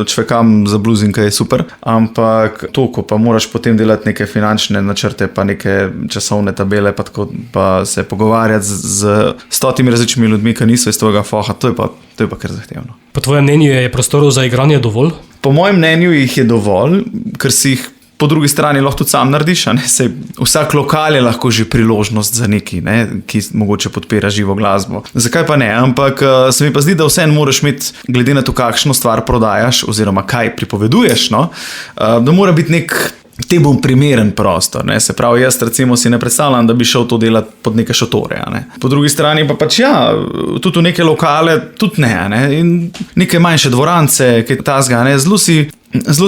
čvekam za blues in kaj je super, ampak to, ko pa moraš potem delati neke finančne načrte, pa neke časovne tabele, pa se pogovarjati z 100 različnimi ljudmi, ki niso iz tvojega foha, to je pa kar zahtevno.
Po tvojem mnenju je prostorov za igranje dovolj?
Po mojem mnenju jih je dovolj, ker si jih po drugi strani lahko tudi sam narediš. Sej, vsak lokal je lahko že priložnost za neki, ki mogoče podpira živo glasbo. Zakaj pa ne? Ampak se mi pa zdi, da vseeno moraš imeti, glede na to, kakšno stvar prodajaš oziroma kaj pripoveduješ, da mora biti nek temu primeren prostor. Se pravi, jaz recimo si ne predstavljam, da bi šel to delati pod neke šotore. Po drugi strani pa pač tudi v neke lokale, tudi ne. In neke manjše dvorance, kaj tazga, zelo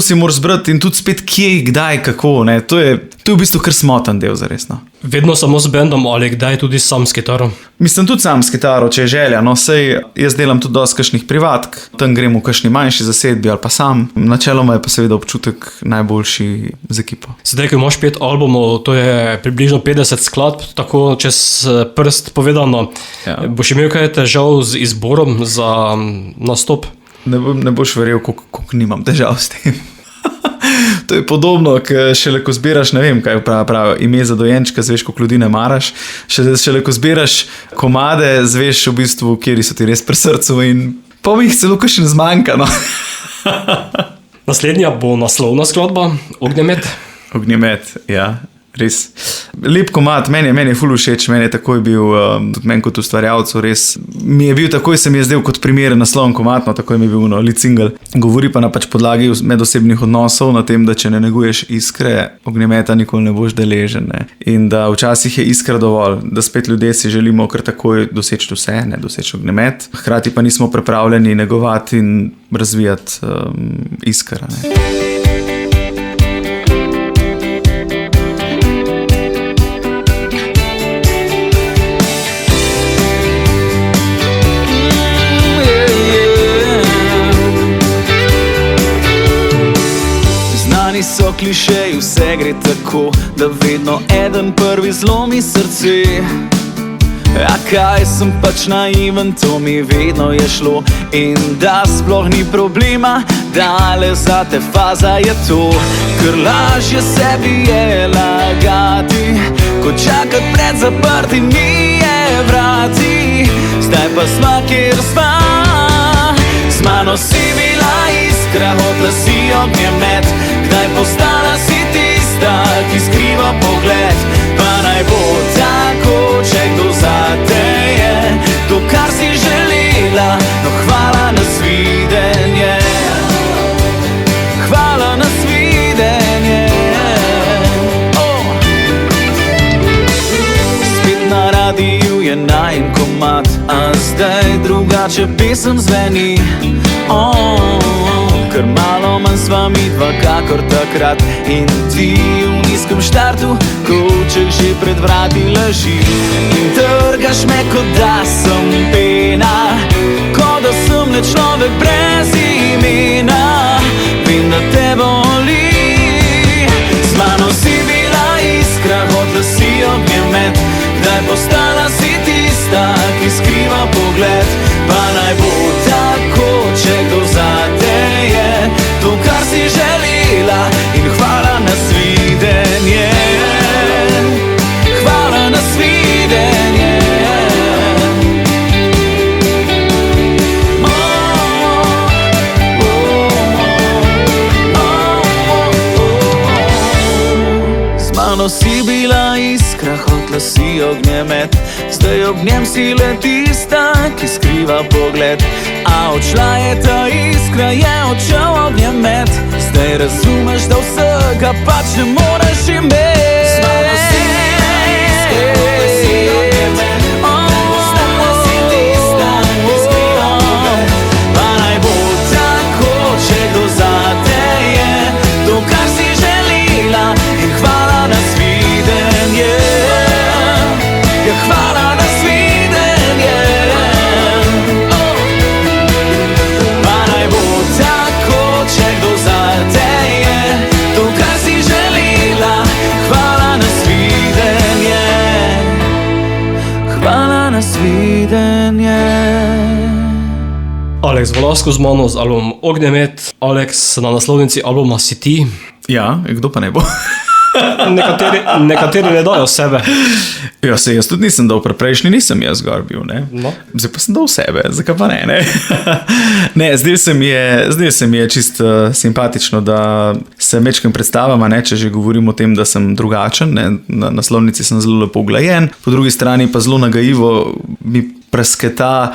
si moraš zbrati in tudi spet kje, kdaj, kako. To je v bistvu kar smotan del zares.
Vedno samo z bendom ali kdaj tudi sam s kitaro?
Mislim tudi sam s kitaro, če je želja. Sej jaz delam tudi dosti kakšnih privatk, tam grem v kakšni manjši zasedbi ali pa sam. Načeloma je pa seveda občutek najboljši z ekipo.
Sedaj, ko imaš 5 albumov, to je približno 50 skladb, tako čez prst povedano. Ja. Boš imel kaj težav z izborom za nastop?
Ne boš verjel, koliko nimam težav s tem. To je podobno, šele ko zbiraš, ne vem, kaj pravi, ime za dojenčka, zveš, koliko ljudi ne maraš. Šele ko zbiraš komade, zveš v bistvu, kjeri so ti res pri srcu in pa mi jih celo kakšen zmanjka.
Naslednja bo naslovna skladba, Ognjemet.
Ognjemet, ja. Res. Lep komad, meni je ful všeč, meni je takoj bil, tudi meni kot ustvarjalcu, res mi je bil, takoj se mi je zdel kot primeren nasloven komad, takoj mi je bil lead single. Govori pa na pač podlagi medosebnih odnosov, na tem, da če ne neguješ iskre, ognjemeta nikoli ne boš deležen. In da včasih je iskra dovolj, da spet ljudje si želimo kar takoj doseči vse, ne doseči ognjemet, hkrati pa nismo pripravljeni negovati in razvijati iskra.
So klišeji, vse gre tako, da vedno eden prvi zlomi srce. A kaj sem pač naiven, to mi vedno je šlo. In da sploh ni problema, dale za te faza je to. Ker lažje sebi je lagati, ko čakat pred zaprtimi je vrati. Zdaj pa sva, kjer sva, z mano si bila iskra, hotla si ognjemet. Kdaj postala si tista, ki skriva pogled, pa naj bo tako, če kdo zate je to, kar si želela. No hvala na svidenje, hvala na svidenje. Spet na radiju je najin komad, a zdaj drugače pesem zveni. Ker malo manj sva midva kakor takrat. In ti v nizkem štartu, kovček že pred vrati leži. In trgaš me, kot da sem pena, kot da sem le človek brez imena. Vem, da te boli, z mano si bila iskra, hotla si ognjemet. Kdaj postala si tista, ki skriva pogled, pa naj bo tako, če kdo zate je to, kar si želela. In hvala na svidenje, hvala na svidenje. Z mano si bila iskra, hotla si ognjemet. Zdaj ob njem si le tista, ki skriva pogled. A odšla je ta iskra, je odšel ognjemet. Zdaj razumeš, da vsega pač ne moreš imeti. Z mano si bila iskra, hotla si ognjemet. Postala si tista, ki skriva pogled, pa naj bo tako, če kdo zate je to, kar si želela. In hvala na svidenje, ja hvala na svidenje. Pa naj bo tako, če kdo zate je to, kar
Alex Vlasko z mano z albumom Ognjemet. Alex, na naslovnici albuma si ti.
Ja, kdo pa ne bo?
Nekateri ne dajo sebe.
Ja, se jaz tudi nisem dal, prejšnji nisem jaz gor bil, ne.
No.
Zdaj pa sem dal sebe, zakaj pa ne, ne? Ne, zdaj se mi je čist simpatično, da se mečkem predstavama, ne, če že govorim o tem, da sem drugačen, ne, na naslovnici sem zelo lepo uglajen, po drugi strani pa zelo nagajivo mi prasketa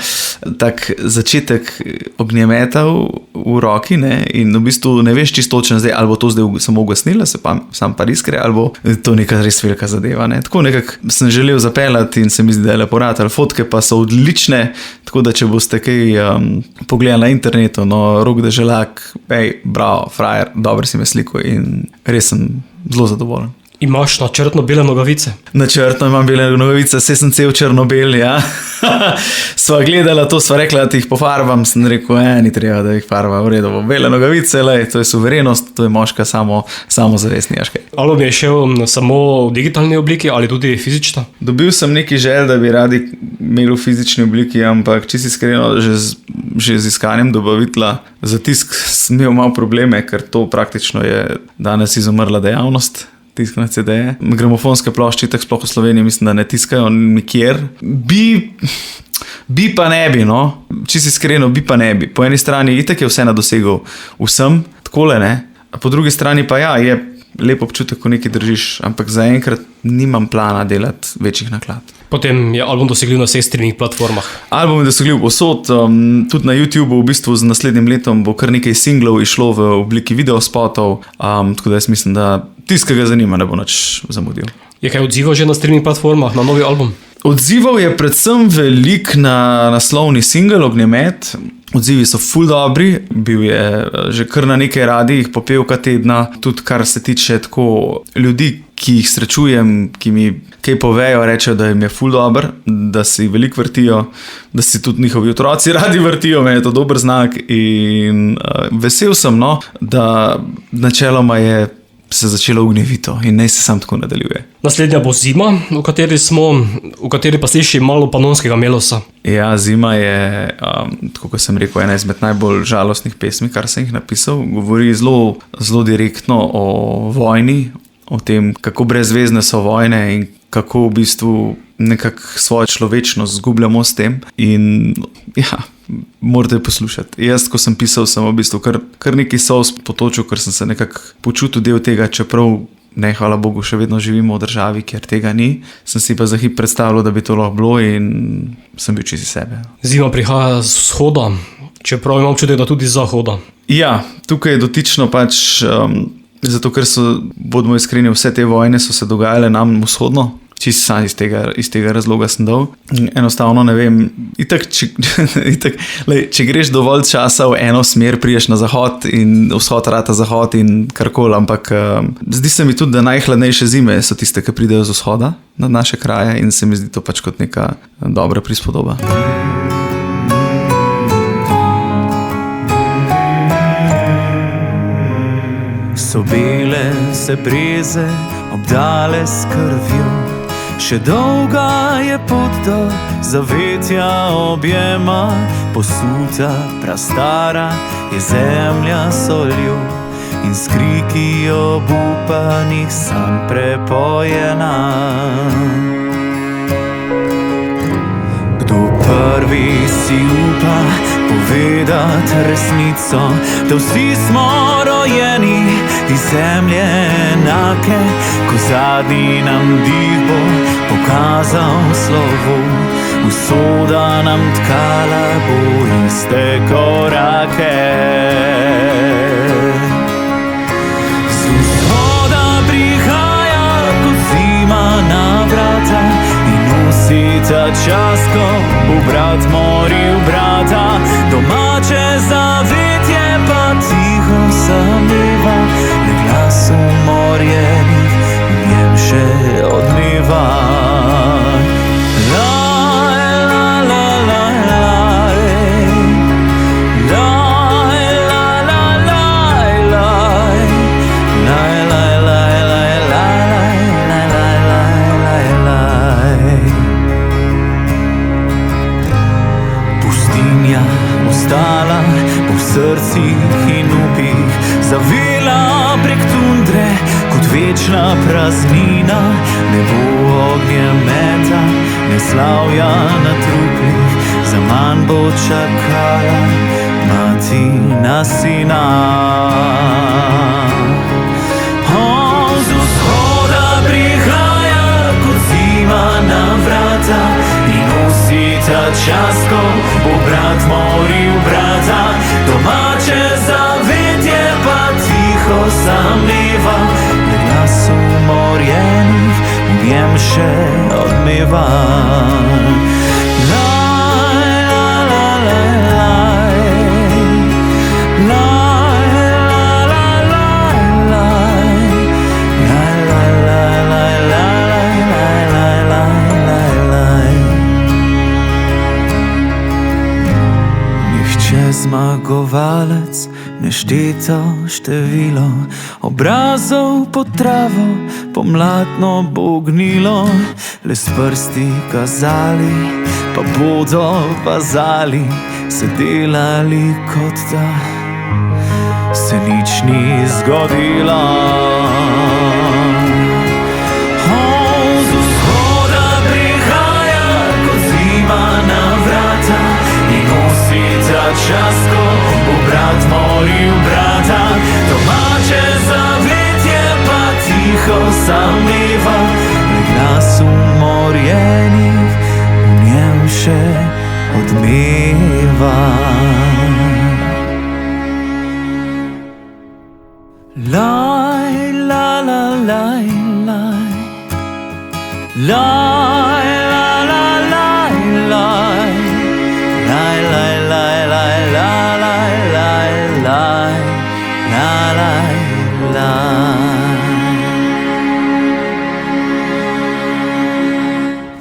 tak začetek ognjemeta v roki, ne, in v bistvu ne veš čisto točno zdaj, ali bo to zdaj samo ugasnila, se pa sam Pariz gre, ali bo to neka res velika zadeva, ne. Tako nekako sem želel zapeljati in se mi zdi, da je lepo ratalo. Fotke pa so odlične, tako da če boste kaj pogledali na internetu, no, Rok Deželak, bravo, frajer, dobro si me sliko in res sem zelo zadovoljen.
Imaš načrtno bele nogavice?
Načrtno imam bele nogavice, vse sem cel črno-bel, ja. Sva gledala to, sva rekla, da ti jih pofarbam, sem rekel, ni treba, da jih farba, v redu, bele nogavice, lej, to je suverenost, to je moška samozavestnijaška.
Album je šel samo v digitalni obliki ali tudi fizično?
Dobil sem neki želj, da bi radi imeli v fizični obliki, ampak čisto iskreno, že z iskanjem dobavitla za tisk sem imel malo probleme, ker to praktično je danes izumrla dejavnost. Tiskane CD-je. Gramofonske plošče, tako sploh v Sloveniji, mislim, da ne tiskajo nikjer. Bi pa ne bi, no. Čisto iskreno, bi pa ne bi. Po eni strani itak je vse na dosegu vsem, takole, ne. A po drugi strani pa ja, je lep občutek, ko nekaj držiš, ampak zaenkrat nimam plana delati večjih naklad.
Potem je album dosegljiv na vseh streaming platformah.
Album je dosegljiv povsod, tudi na YouTubeu v bistvu z naslednjim letom bo kar nekaj singlov išlo v obliki videospotov, tako da jaz mislim, da tisti, ki ga zanima, ne bo nič zamudil.
Je kaj odzivov že na streaming platformah na novi album?
Odzivov je predvsem velik na naslovni single Ognjemet. Odzivi so ful dobri, bil je že kar na nekaj radijih popevka tedna, tudi kar se tiče tako ljudi, ki jih srečujem, ki mi kaj povejo, rečejo, da jim je ful dober, da si veliko vrtijo, da si tudi njihovi otroci radi vrtijo, meni je to dober znak in vesel sem, no, da načeloma je se začelo ognjevito in naj se sam tako nadaljuje.
Naslednja bo Zima, v kateri pa sliši malo Panonskega melosa.
Ja, Zima je, tako kot sem rekel, ena izmed najbolj žalostnih pesmi, kar sem jih napisal. Govori zelo, zelo direktno o vojni, o tem, kako brezvezne so vojne in kako v bistvu nekako svojo človečnost zgubljamo s tem. In ja, morate poslušati. Jaz, ko sem pisal, sem v bistvu kar nekaj solz potočil, ker sem se nekako počutil del tega, čeprav ne, hvala Bogu, še vedno živimo v državi, kjer tega ni. Sem si pa za hip predstavljal, da bi to lahko bilo in sem bil čisto sebe.
Zima prihaja z vzhoda, čeprav imam občutek, da tudi z zahoda.
Ja, tukaj je dotično pač, zato ker bodimo iskreni, vse te vojne so se dogajale nam vzhodno. Čisto sam iz tega razloga sem dal. Enostavno ne vem, če greš dovolj časa v eno smer, priješ na zahod in vzhod rata zahod in karkoli, ampak zdi se mi tudi, da najhladnejše zime so tiste, ki pridejo z vzhoda na naše kraje in se mi zdi to pač kot neka dobra prispodoba.
So bile se breze, obdale s krvjo, še dolga je pot do zavetja objema, posuta, prastara je zemlja soljo in s kriki obupanih sam prepojena. Kdo prvi si upa povedati resnico, da vsi smo rojeni iz zemlje enake, ko zadnji nam dih bo pokazal slovo, usoda nam tkala bo iste korake. Z vzhoda prihaja kot zima na vrata in nosi ta čas, ko bo brat moril brata, domače zavetje pa tiho sameva, le glas umorjenih v njem še odmeva. slavja na truplih, za manj bo čakala mati na sina. Z vzhoda prihaja kot zima na vrata in usita časko bo brat moril brata. Domače zavetje pa tiho samleva, na glasu morjenih v njem še odmeva. Zmagovalec, nešteto število obrazov pod travo, pomladno bognilo, le s prsti kazali, pa bodo pazali, se delali kot da se nič ni zgodilo. Z vzhoda prihaja kot zima na vrata in usita časko bo brat moril brata. Domače zavetje pa tiho samleva, le glasu morjenih v njem še odmeva. Laj, la, la, laj, laj. Laj, la, la, laj, laj. Laj, laj, laj, laj, laj, laj, laj, laj, laj, laj.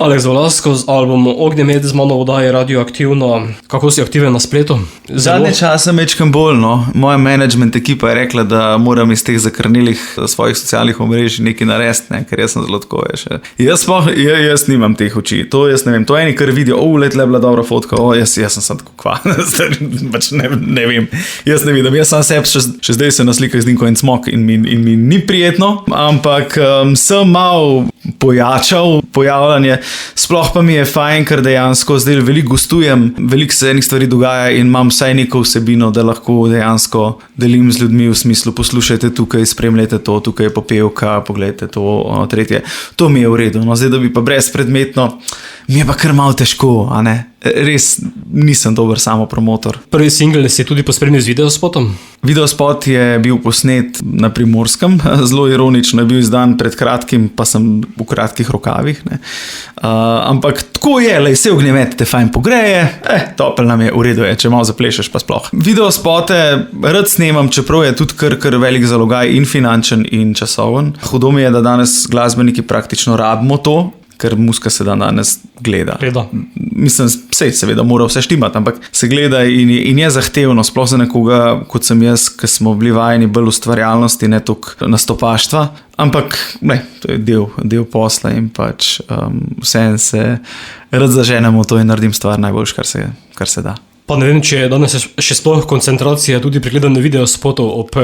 Aleks Vlasko z albumom Ognjemet z mano oddaje Radioaktivno. Kako si aktiven na spletu?
Zadnje čase mečkam bolj, no. Moja management ekipa je rekla, da moram iz teh zakrnelih svojih socialnih omrežij nekaj narediti, ne, ker jaz sem zelo tako še. Jaz nimam teh oči, to jaz ne vem, to eni kar vidijo, letle je bila dobra fotka, jaz sem tako kva, pač ne vem, jaz ne vidim, jaz sam sebi še zdaj se na slikah zdim kot en smok in mi ni prijetno, ampak sem mal pojačal pojavljanje, sploh pa mi je fajn, ker dejansko zdaj veliko gostujem, veliko se enih stvari dogaja in imam vsaj neko vsebino, da lahko dejansko delim z ljudmi v smislu, poslušajte tukaj, spremljajte to, tukaj je popevka, pogledajte to, tretje. To mi je v redu, no zdaj, da bi pa brezpredmetno, mi je pa kar malo težko, a ne? Res nisem dober samopromotor.
Prvi singl si tudi pospremil z videospotom?
Videospot je bil posnet na Primorskem, zelo ironično je bil izdan pred kratkim, pa sem v kratkih rokavih, ne. Ampak tako je, lej, se Ognjemet te fajn pogreje, topel nam je, v redu je, če malo zaplešeš pa sploh. Videospote rad snemam, čeprav je tudi kar velik zalogaj in finančen in časoven. Hudo mi je, da danes glasbeniki praktično rabimo to, ker muzika se danes gleda. Mislim, seveda mora vse štimati, ampak se gleda in je zahtevno, sploh za nekoga, kot sem jaz, ki smo bili vajeni bolj ustvarjalnosti, ne toliko nastopaštva, ampak to je del posla in pač vseeno se rad zaženemo to in naredim stvar najboljš, kar se da.
Pa ne vem, če je danes še sploh koncentracija tudi pri gledanju videospotov ob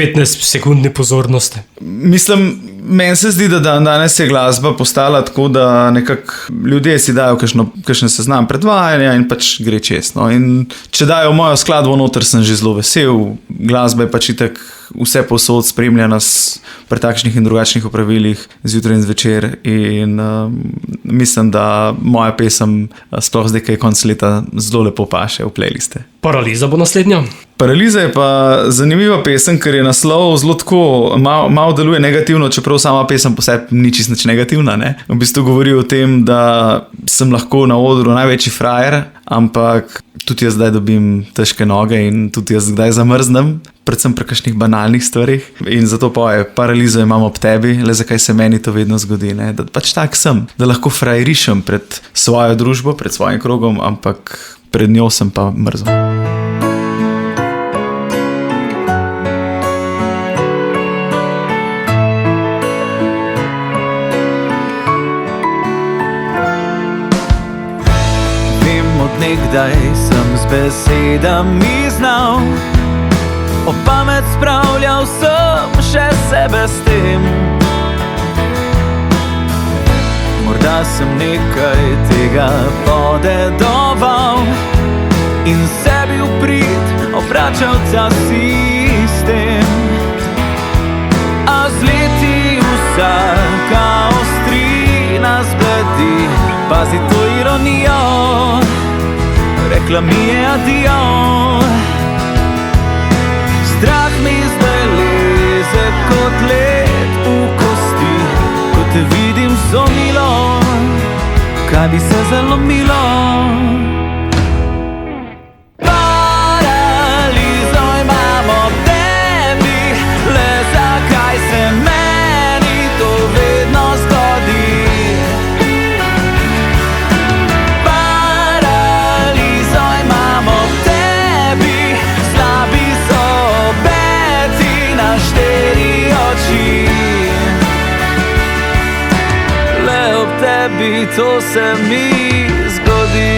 15-sekundni pozornosti.
Mislim, meni se zdi, da danes je glasba postala tako, da nekako ljudje si dajo kakšen seznam predvajanja in pač gre čez, no. In če dajo mojo skladbo noter, sem že zelo vesel. Glasba je pač itak vse povsod, spremlja nas pri takšnih in drugačnih opravilih zjutraj in zvečer in mislim, da moja pesem sploh zdaj, kaj je konc leta, zelo lepo paše v playliste.
Paraliza bo naslednja?
Paraliza je pa zanimiva pesem, ker je naslov zelo tako, malo deluje negativno, čeprav sama pesem po sebi ni čisto nič negativna, ne. V bistvu govori o tem, da sem lahko na odru največji frajer, ampak tudi jaz zdaj dobim težke noge in tudi jaz zdaj zamrznem, predvsem pri kakšnih banalnih stvarih. In zato paralizo imam ob tebi, le zakaj se meni to vedno zgodi, ne? Da pač tak sem, da lahko frajerišem pred svojo družbo, pred svojim krogom, ampak pred njo sem pa mrzel.
Nekdaj sem z besedami znal, o pamet spravljal sem še sebe s tem. Morda da sem nekaj tega podedoval in sebi v prid obračal ta sistem. A z leti vsaka ostrina zbledi, pazi to ironijo, rekla mi je adijo. Strah mi zdaj leze kot led v kosti, ko te vidim so milo, kaj bi se zalomilo. Paralizo imam ob tebi, le zakaj se meni to vedno zgodi. Paralizo imam ob tebi, slabi so obeti na 4 oči. Le ob tebi to se mi zgodi.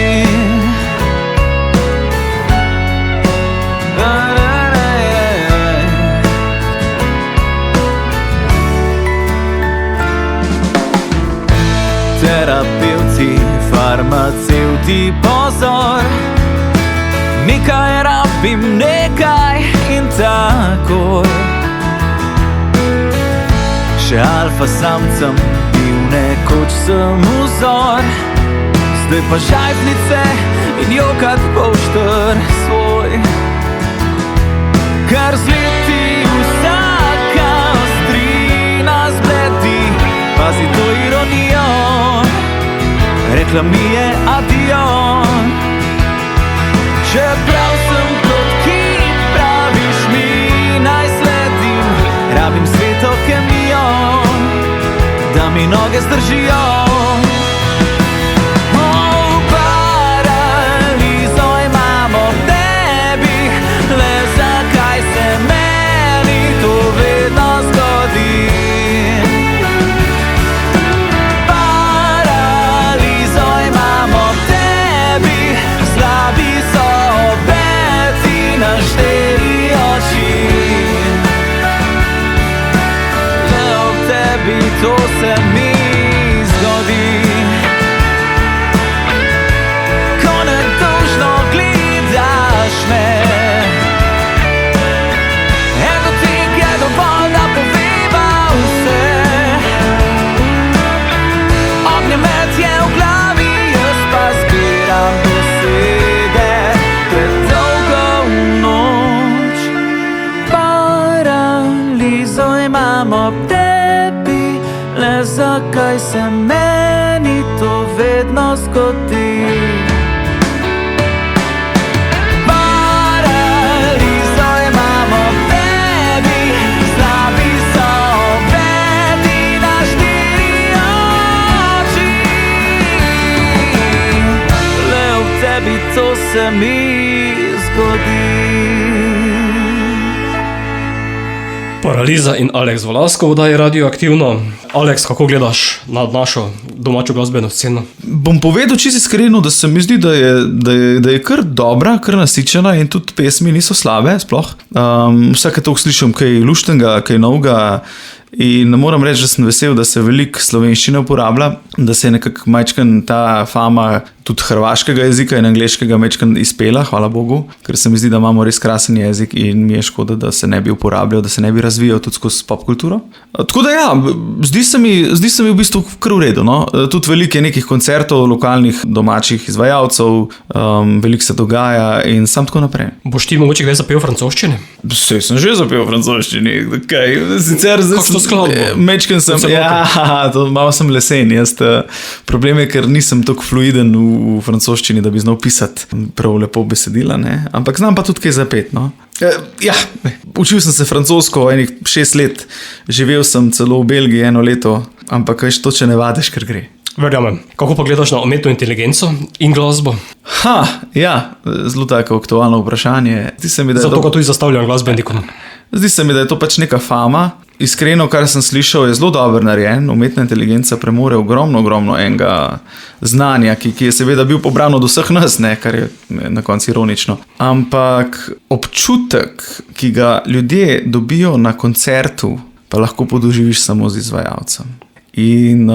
Terapeuti, farmaceuti, pozor, nekaj rabim, nekaj in takoj. Še alfa samcem bil nekoč sem vzor, zdaj pa žajfnice in jokat pošter svoj. Ker z leti vsaka ostrina zbledi, pazi to ironijo, rekla mi je adijo. Čeprav sem kot kip, praviš mi naj sledim, rabim sveto kemijo, da mi noge zdržijo. Paralizo imam ob tebi, le zakaj se meni to vedno zgodi. Slabi so obeti na 4 oči. Le ob tebi to se mi zgodi. Ko nedolžno gledaš me, eno tik je dovolj, da poveva vse. Ognjemet je v glavi, jaz pa zbiram besede predolgo v noč. Paralizo imam ob tebi, le zakaj se meni to vedno zgodi. Paralizo imam ob tebi, slabi so obeti na 4 oči. Le ob tebi to se mi zgodi.
Paraliza in Aleks Vlasko v oddaji Radioaktivno. Aleks, kako gledaš na našo domačo glasbeno sceno?
Bom povedal čisto iskreno, da se mi zdi, da je kar dobra, kar nasičena in tudi pesmi niso slabe sploh. Vsake toliko slišim kaj luštnega, kaj novega in moram reči, da sem vesel, da se veliko slovenščine uporablja, da se je nekako majčken ta fama tudi hrvaškega jezika in angleškega majčken izpela, hvala Bogu, ker se mi zdi, da imamo res krasen jezik in mi je škoda, da se ne bi uporabljal, da se ne bi razvijal tudi skozi popkulturo. Tako da ja, zdi se mi v bistvu kar v redu, no. Tudi veliko je nekih koncertov, lokalnih, domačih izvajalcev, veliko se dogaja in sam tako naprej.
Boš ti mogoče kdaj zapel v francoščini?
Sej sem že zapel v francoščini, kaj, sicer
Kakšno skladbo?
mečken sem, malo sem lesen, problem je, ker nisem tako fluiden v francoščini, da bi znal pisati prav lepo besedila, ne, ampak znam pa tudi kaj zapet, no. Ja, učil sem se francosko enih 6 let, živel sem celo v Belgiji 1 leto, ampak veš, to če ne vadiš, ker gre.
Verjamem. Kako pa gledaš na umetno inteligenco in glasbo?
Ja, zelo tako aktualno vprašanje.
Zato ga tudi zastavljam glasbenikom.
Zdi se mi, da je to pač neka fama. Iskreno, kar sem slišal, je zelo dobro narejen. Umetna inteligenca premore ogromno enega znanja, ki je seveda bil pobran od vseh nas, ne, kar je na koncu ironično. Ampak občutek, ki ga ljudje dobijo na koncertu, pa lahko podoživiš samo z izvajalcem. In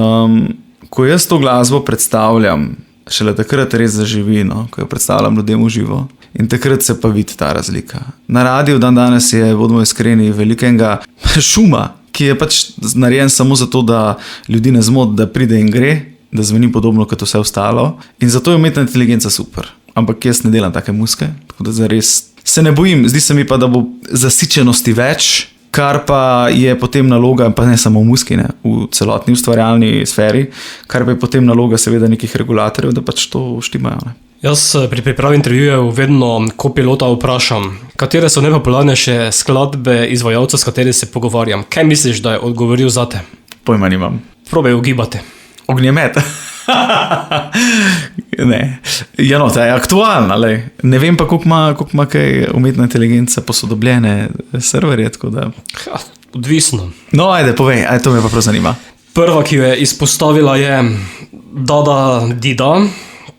ko jaz to glasbo predstavljam, šele takrat res zaživi, no, ko jo predstavljam ljudem v živo. In takrat se pa vidi ta razlika. Na radiju danes je, bodimo iskreni, velikega šuma, ki je pač narejen samo zato, da ljudi ne zmoti, da pride in gre, da zveni podobno kot vse ostalo. In zato je umetna inteligenca super. Ampak jaz ne delam take muzike, tako da zares se ne bojim. Zdi se mi pa, da bo zasičenosti več, kar pa je potem naloga, pa ne samo v muziki, ne, v celotni ustvarjalni sferi, kar pa je potem naloga seveda nekih regulatorjev, da pač to štimajo. Ne.
Jaz pri pripravi intervjujev vedno kopilota vprašam, katere so najpopularnejše skladbe izvajalcev, s kateri se pogovarjam. Kaj misliš, da je odgovoril zate?
Pojma nimam.
Probaj ugibati.
Ognjemet. Ne. Ja, no, ta je aktualna, lej. Ne vem pa, koliko ima kaj umetna inteligenca posodobljene serverje, tako da...
Odvisno.
No, ajde, povej, to me pa prav zanima.
Prva, ki jo je izpostavila, je Dada Dida,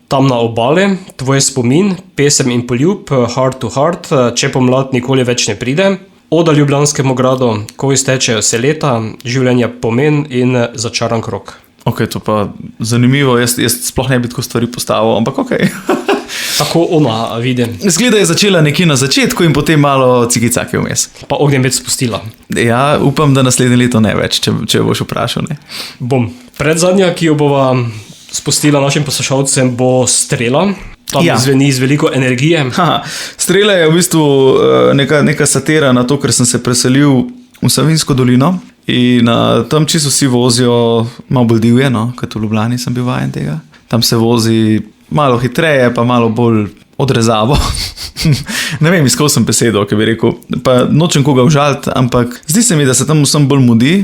Tam na obali, Tvoj spomin, Pesem in poljub, Heart to Heart, Če pomlad nikoli več ne pride, Oda Ljubljanskemu gradu, Ko iztečejo se leta, Življenje pomen in Začaran krog.
Ok, to pa zanimivo, jaz sploh ne bi tako stvari postavil, ampak ok.
Tako ona vidi.
Zgleda je začela nekje na začetku in potem malo cikicake vmes.
Pa ognjemet spustila.
Ja, upam, da naslednje leto ne več, če boš vprašal. Ne.
Bom. Predzadnja, ki jo bova spustila našim poslušalcem, bo Strela. Tam zveni z veliko energije.
Strela je v bistvu neka satira na to, ker sem se preselil v Savinjsko dolino in tam čisto vsi vozijo malo bolj divje, no, kot v Ljubljani sem bil vajen tega. Tam se vozi malo hitreje, pa malo bolj odrezavo. Ne vem, iskal sem besedo, ki bi rekel, pa nočem koga užaliti, ampak zdi se mi, da se tam vsem bolj mudi.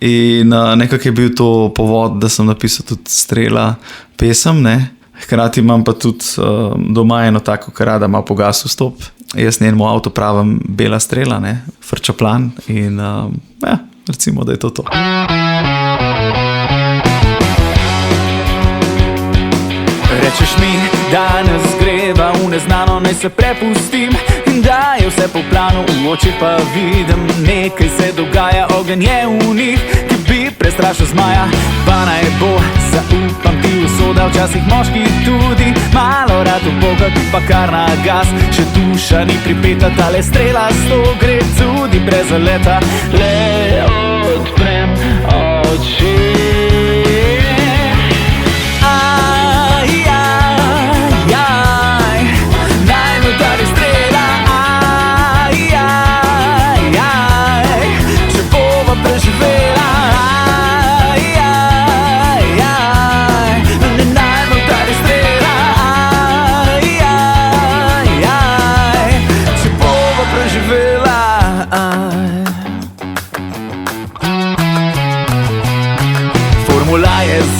In nekako je bil to povod, da sem napisal tudi Strela pesem, ne. Hkrati imam pa tudi doma eno tako, kar rada ima pogas vstop. Jaz njenemu avto pravim Bela strela, ne, frčaplan in ja, recimo, da je to.
Rečeš mi, danes greva v neznano, naj se prepustim in da je vse po planu, v očih pa vidim, nekaj se dogaja, ogenj je v njih, ki bi prestrašil zmaja. Pa naj bo, zaupam ti usoda, včasih moški tudi malo rad uboga, pa kar na gas, če duša ni pripeta, tale strela sto gre tudi brez leta. Le odprem oči.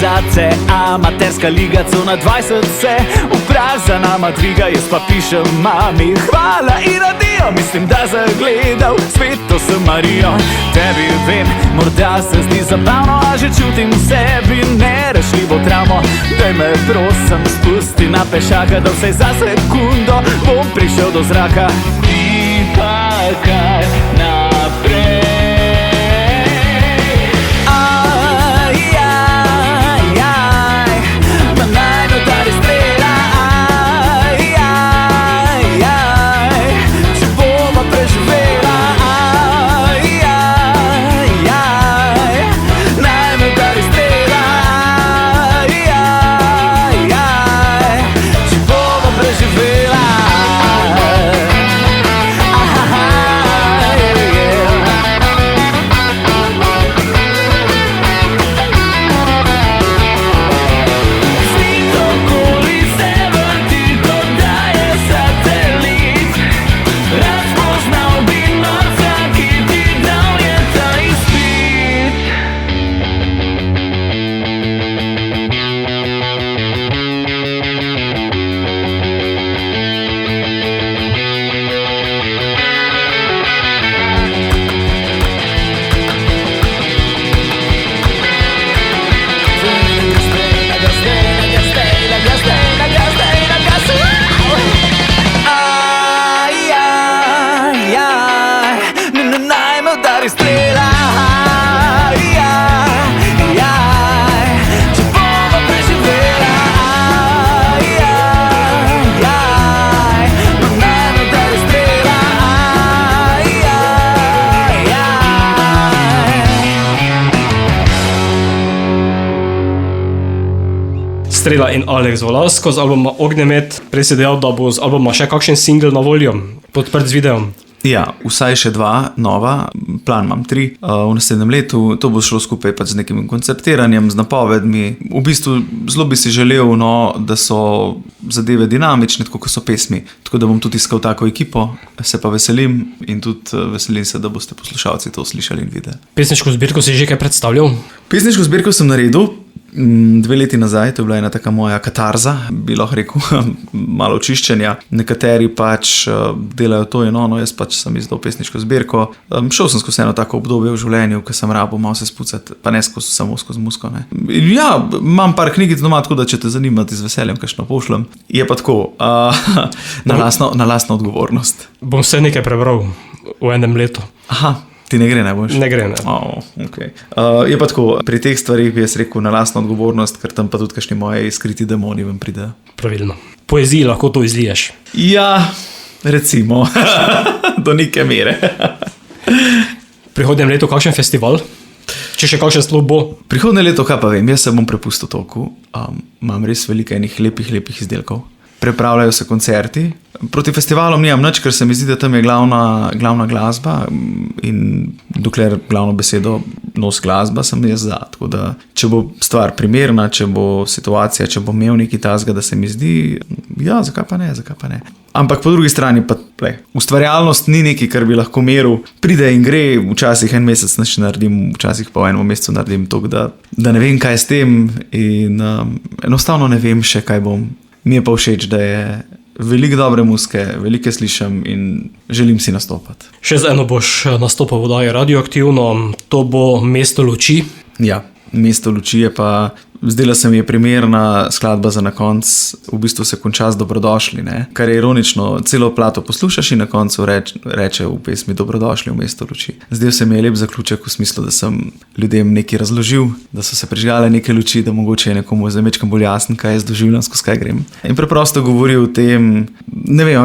Zate, amaterska liga, cona 20 se v prah za nama dviga. Jaz pa pišem mami, hvala in adijo, mislim, da zagledal spet to sem Marijo. Tebi vem, morda se zdi zabavno, a že čutim v sebi nerešljivo travmo. Daj me prosim spusti na pešaka, da vsaj za sekundo bom prišel do zraka. Ti pa kaj naprej.
Estrela in Alex Velasco z albuma Ognjemet. Prej si dejal, da bo z albuma še kakšen single na voljo, podprt z videom.
Ja, vsaj še 2 nova, plan imam 3 v naslednjem letu, to bo šlo skupaj pač z nekim koncertiranjem, z napovedmi. V bistvu zelo bi si želel, no, da so zadeve dinamične, tako kot so pesmi. Tako da bom tudi iskal tako ekipo, se pa veselim in tudi veselim se, da boste poslušalci to slišali in videli.
Pesniško zbirko si že kaj predstavljal?
Pesniško zbirko sem naredil 2 leti nazaj, to je bila ena taka moja katarza, bi lahko rekel, malo očiščenja. Nekateri pač delajo to in ono, jaz pač sem izdal pesniško zbirko. Šel sem skozi eno tako obdobje v življenju, ko sem rabo malo se spucati, pa ne samo skozi musko. Ne. Ja, imam par knjigic doma, tako da če te zanima, ti z veseljem kakšno pošljem. Je pa tako, na lastno odgovornost.
Bom vse nekaj prebral v enem letu.
Aha. Ti ne gre, ne boš?
Ne gre, ne.
Okay. Je pa tako, pri teh stvarih bi jaz rekel na lastno odgovornost, ker tam pa tudi kakšni moji skriti demoni vam pridejo.
Pravilno. Poeziji lahko to izliješ.
Ja, recimo, do neke mere.
Prihodnjem letu kakšen festival? Če še kakšen sploh bo?
Prihodnje leto, kaj pa vem, jaz se bom prepustil toku. Imam res veliko enih lepih izdelkov. Pripravljajo se koncerti. Proti festivalom nimam nič, ker se mi zdi, da tam je glavna glasba in dokler glavno besedo nos glasba, sem jaz za. Tako da, če bo stvar primerna, če bo situacija, če bo imel neki tasga, da se mi zdi, ja, zakaj pa ne. Ampak po drugi strani pa, ustvarjalnost ni nekaj, kar bi lahko meril. Pride in gre, včasih en mesec nič naredim, včasih pa v enem mesecu naredim to, da ne vem, kaj s tem in enostavno ne vem še, kaj bom. Mi je pa všeč, da je veliko dobre muzike, veliko slišim in želim si nastopati.
Še z eno boš nastopal v oddaji Radioaktivno, to bo Mesto luči.
Ja, Mesto luči je pa, zdela se mi je primerna skladba za na konc, v bistvu se konča z dobrodošli, ne? Kar je ironično, celo plato poslušaš in na koncu reče v pesmi dobrodošli v Mesto luči. Zdel se mi je lep zaključek v smislu, da sem ljudem nekaj razložil, da so se prižgale neke luči, da mogoče je nekomu zamečkam bolj jasen, kaj jaz doživljam, skozi kaj grem. In preprosto govori o tem, ne vem,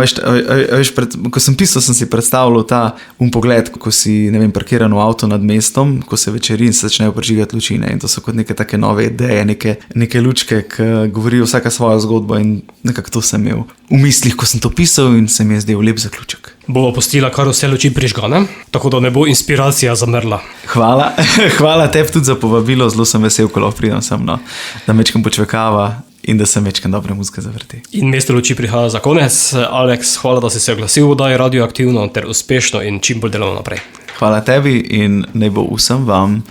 ko sem pisal, sem si predstavljal ta pogled, ko si, ne vem, parkiran v avto nad mestom, ko se večeri in se začnejo prižigati luči, ne? In to so kot neke take nove ideje, neke lučke, ki govorijo vsaka svojo zgodbo in nekako to sem imel v mislih, ko sem to pisal in se mi je zdel lep zaključek.
Bova postila kar vse luči prižgane, tako da ne bo inspiracija zamrla.
Hvala tebi tudi za povabilo, zelo sem vesel, ko lahko pridem sem, no, da mečkam počvekava in da se mečkam dobre muzike zavrti.
In Mesto luči prihaja za konec. Alex, hvala, da si se oglasil v oddaji Radioaktivno ter uspešno in čim bolj delamo naprej.
Hvala tebi in naj bo vsem vam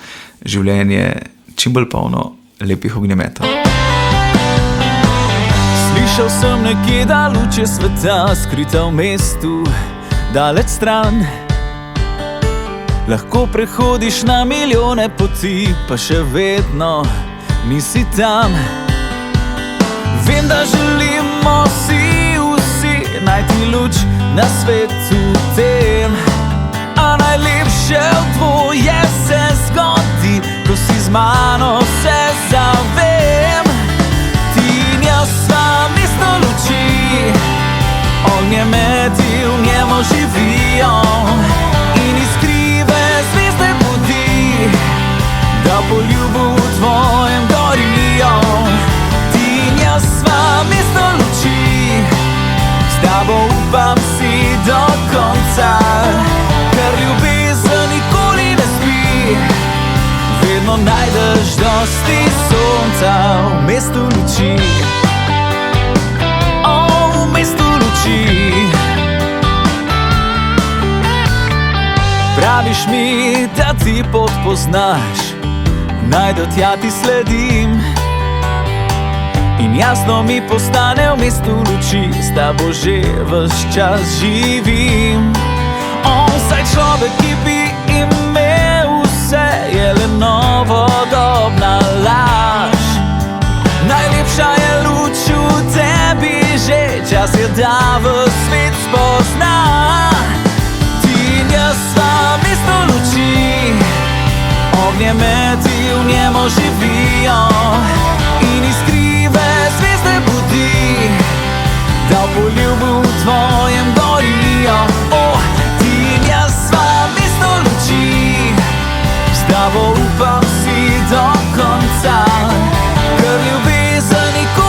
življenje čim bolj polno lepih ognjemetov.
Slišal sem nekje, da luč je sveta skrita v mestu, daleč stran. Lahko prehodiš na milijone poti, pa še vedno nisi tam. Vem, da želimo si vsi najti luč na svetu tem, a najlepše v tvoje se zgodi, ko si z mano se zavem. Ti in jaz sva mesto luči, ognjemeti v njemu živijo in iskrive zvezde budi, da po ljubu v tvojem gorijo. Ti in jaz sva mesto luči, s tabo upam si do konca, ker ljubezen nikoli ne spi, vedno najdeš dosti sonca v mestu luči. V mestu luči. Praviš mi, da ti pot poznaš, naj do tja ti sledim. In jasno mi postane v mestu luči, s tabo že ves čas živim. Saj človek, ki bi imel vse, je le novodobna laž. Najlepša je luč v tebi že, čas je, da v svet spozna. Ti in jaz sva mesto luči, ognjemeti v njemu živijo in iskrive zvezde budi, da po ljubu v tvojem gorijo. Ti in jaz sva mesto luči, s tabo upam si do konca, ker ljubezen nikoli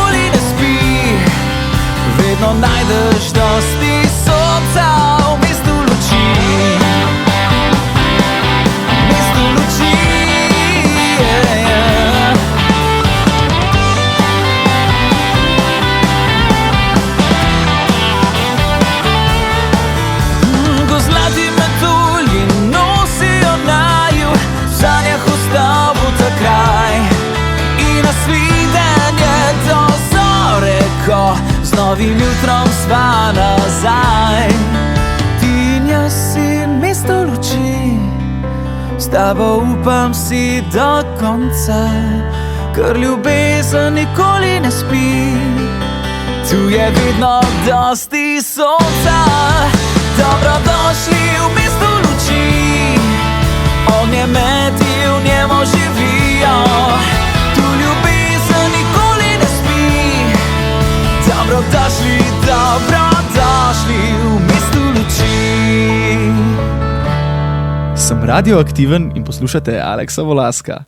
novim jutrom sva nazaj. Ti in jaz si mesto luči, s tabo upam si do konca, ker ljubezen nikoli ne spi. Tu je vedno dosti sonca. Dobrodošli v mesto luči, ognjemeti v njemu živijo. Tu ljubezen nikoli ne spi. Dobrodošli, dobrodošli v mesto luči.
Sem radioaktiven in poslušate Aleksa Volaska.